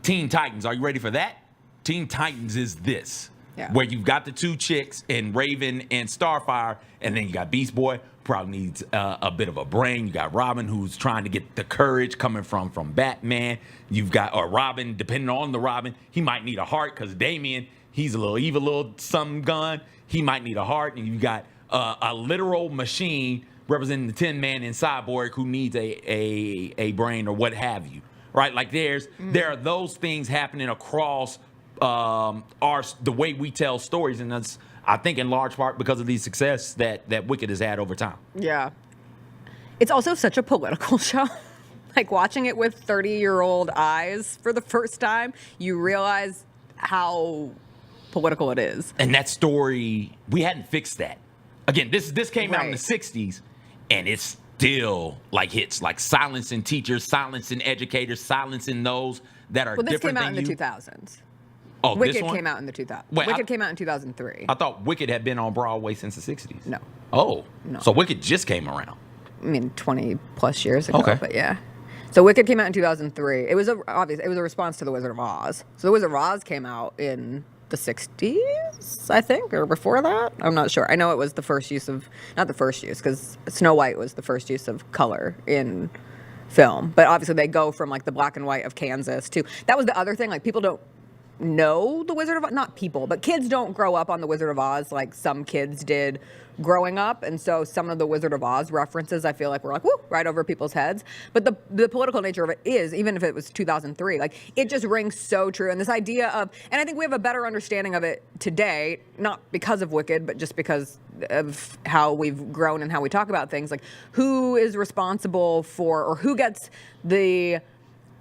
Teen Titans. Are you ready for that? Teen Titans is this. Yeah. Where you've got the two chicks in Raven and Starfire, and then you got Beast Boy, probably needs a bit of a brain. You got Robin, who's trying to get the courage coming from Batman. You've got Robin, depending on the Robin, he might need a heart because Damian, he's a little evil, little something gun. He might need a heart, and you've got a literal machine representing the Tin Man and Cyborg who needs a brain or what have you, right? Like there are those things happening across the way we tell stories, and that's I think in large part because of the success that Wicked has had over time. Yeah, it's also such a political show. Like watching it with 30-year-old eyes for the first time, you realize how political it is. And that story, we hadn't fixed that. Again, this came out in the 60s, and it's still like hits, like silencing teachers, silencing educators, silencing those that are different than you. This came out in the 2000s. Oh, Wicked came out in the 2000s. Wicked came out in 2003. I thought Wicked had been on Broadway since the 60s. No. Oh. No. So Wicked just came around. I mean, 20 plus years ago. Okay. But yeah. So Wicked came out in 2003. It was a response to The Wizard of Oz. So The Wizard of Oz came out in the 60s, I think, or before that. I'm not sure. I know it was the first use of, not the first use, because Snow White was the first use of color in film. But obviously they go from like the black and white of Kansas to, that was the other thing, like people don't know The Wizard of Oz, not people, but kids don't grow up on The Wizard of Oz like some kids did growing up, and so some of the Wizard of Oz references I feel like were like, woo, right over people's heads. But the political nature of it is, even if it was 2003, like it just rings so true. And this idea of, and I think we have a better understanding of it today, not because of Wicked, but just because of how we've grown and how we talk about things, like who is responsible for, or who gets the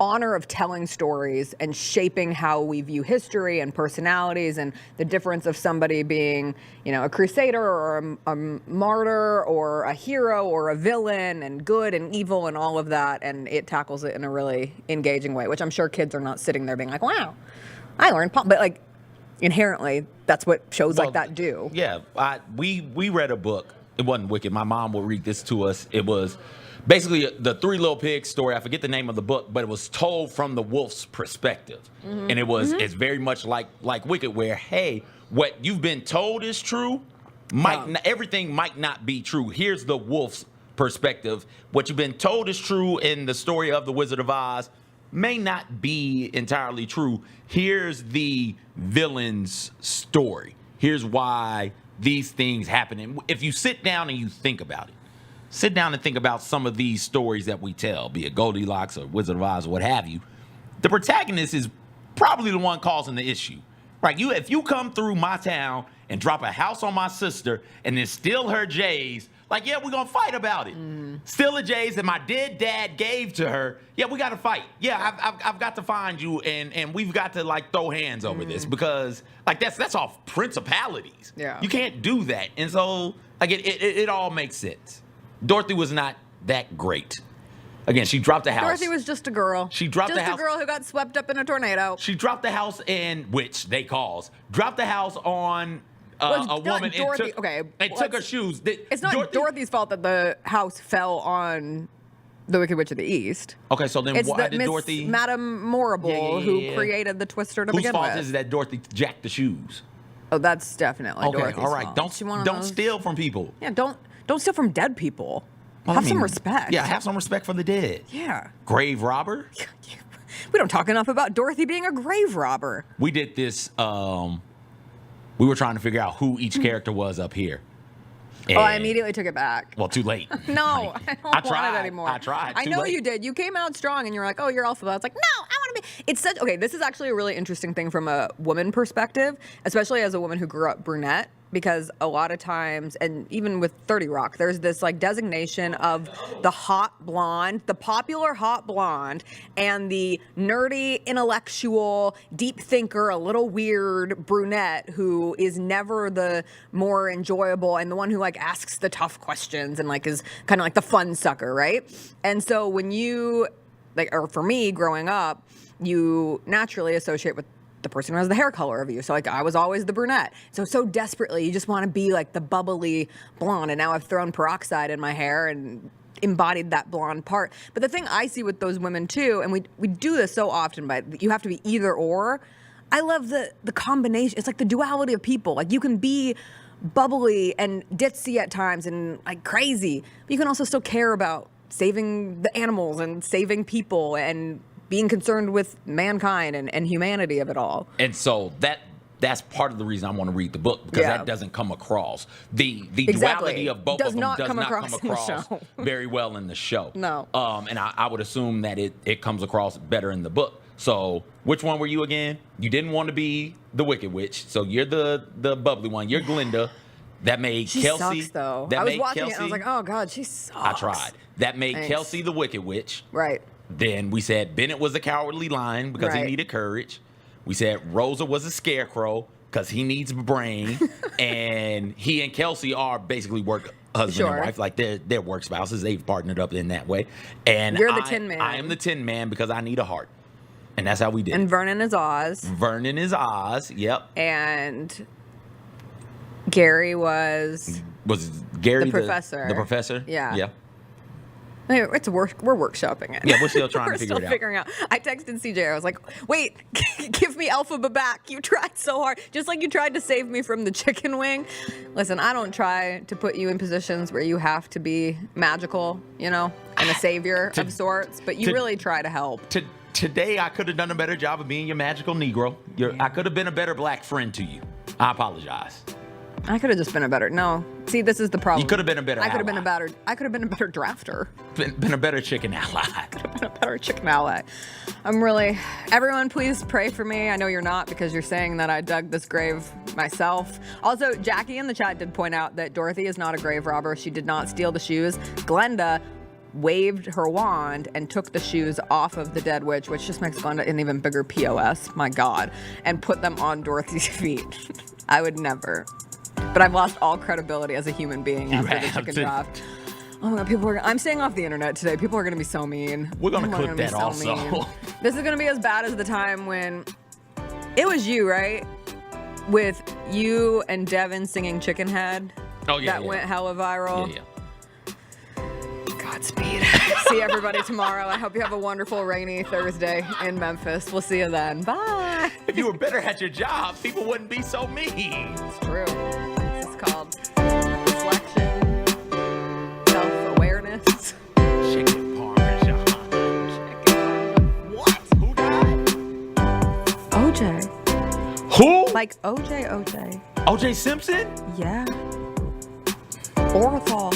honor of telling stories and shaping how we view history and personalities, and the difference of somebody being, you know, a crusader or a martyr or a hero or a villain, and good and evil and all of that. And it tackles it in a really engaging way, which I'm sure kids are not sitting there being like, wow, I learned but like inherently that's what shows like that do. Yeah, we read a book. It wasn't Wicked. My mom would read this to us. It was basically the Three Little Pigs story. I forget the name of the book, but it was told from the wolf's perspective. Mm-hmm. And it was it's very much like Wicked, where, hey, what you've been told is true, everything might not be true. Here's the wolf's perspective. What you've been told is true in the story of The Wizard of Oz. may not be entirely true. Here's the villain's story. Here's why these things happen. And if you sit down and you think about it, sit down and think about some of these stories that we tell, be it Goldilocks or Wizard of Oz or what have you. The protagonist is probably the one causing the issue. Right? If you come through my town and drop a house on my sister and then steal her J's, like, yeah, we're going to fight about it. Steal the J's that my dead dad gave to her. Yeah, we got to fight. Yeah, I've got to find you, and we've got to, like, throw hands over this because, like, that's off principalities. Yeah. You can't do that. And so, like, it all makes sense. Dorothy was not that great. Again, she dropped the house. Dorothy was just a girl. She dropped the house. Just a girl who got swept up in a tornado. She dropped the house which they dropped the house on a woman Dorothy, and took her shoes. It's not Dorothy's fault that the house fell on the Wicked Witch of the East. Okay, so then why did Dorothy? Madame Morrible, who created the twister to begin with. Whose fault is it that Dorothy jacked the shoes? Oh, that's definitely Dorothy's all right. fault. Don't steal from people. Yeah, don't steal from dead people. Well, have some respect. Yeah, have some respect for the dead. Yeah. Grave robber? We don't talk enough about Dorothy being a grave robber. We did this, we were trying to figure out who each character was up here. And I immediately took it back. Well, too late. No, I don't want it anymore. I tried. I know you did. You came out strong and you were like, oh, you're alpha. I was like, no, I want to be. It's such, this is actually a really interesting thing from a woman perspective, especially as a woman who grew up brunette. Because a lot of times, and even with 30 Rock, there's this like designation of the hot blonde, the popular hot blonde, and the nerdy, intellectual, deep thinker, a little weird brunette who is never the more enjoyable and the one who like asks the tough questions and like is kind of like the fun sucker, right? And so when you, like, or for me growing up, you naturally associate with the person who has the hair color of you. So like I was always the brunette. So desperately you just want to be like the bubbly blonde. And now I've thrown peroxide in my hair and embodied that blonde part. But the thing I see with those women too, and we do this so often, but you have to be either or. I love the combination. It's like the duality of people. Like you can be bubbly and ditzy at times and like crazy, but you can also still care about saving the animals and saving people and being concerned with mankind and humanity of it all. And so that's part of the reason I want to read the book, because that doesn't come across. The duality of both of them does not come across very well in the show. No. And I would assume that it comes across better in the book. So which one were you again? You didn't want to be the Wicked Witch, so you're the bubbly one. You're Glinda. That made she Kelsey. Sucks, though. That I was made watching Kelsey, it and I was like, oh God, she sucks. I tried. That made Kelsey the Wicked Witch. Right. Then we said Bennett was a cowardly lion because he needed courage. We said Rosa was a scarecrow because he needs a brain. And he and Kelsey are basically work husband and wife. Like they're work spouses. They've partnered up in that way. And you're the Tin Man. I am the Tin Man because I need a heart. And that's how we did. And Vernon is Oz. Vernon is Oz. Yep. And Gary was Gary the professor. The professor? Yeah. Yeah. We're workshopping it. Yeah, we're still trying to figure it out. We're still figuring out. I texted CJ. I was like, wait, give me Elphaba back. You tried so hard. Just like you tried to save me from the chicken wing. Listen, I don't try to put you in positions where you have to be magical, and a savior of sorts, but you really try to help. Today, I could have done a better job of being your magical Negro. I could have been a better black friend to you. I apologize. I could have just been a better. No, see, this is the problem. You could have been a better. I could have been a better. I could have been a better drafter. Been a better chicken ally. Could have been a better chicken ally. Everyone, please pray for me. I know you're not because you're saying that I dug this grave myself. Also, Jackie in the chat did point out that Dorothy is not a grave robber. She did not steal the shoes. Glenda waved her wand and took the shoes off of the dead witch, which just makes Glenda an even bigger POS. My God, and put them on Dorothy's feet. I would never. But I've lost all credibility as a human being after the chicken draft. Oh my God, I'm staying off the internet today. People are going to be so mean. We're going to clip that also. This is going to be as bad as the time when it was you, right? With you and Devin singing Chicken Head. Oh, yeah. That went hella viral. Yeah. Godspeed. See everybody tomorrow. I hope you have a wonderful rainy Thursday in Memphis. We'll see you then. Bye. If you were better at your job, people wouldn't be so mean. It's true. This is called reflection, self-awareness. Chicken parmesan. What? Like OJ. OJ Simpson? Yeah. Orenthal.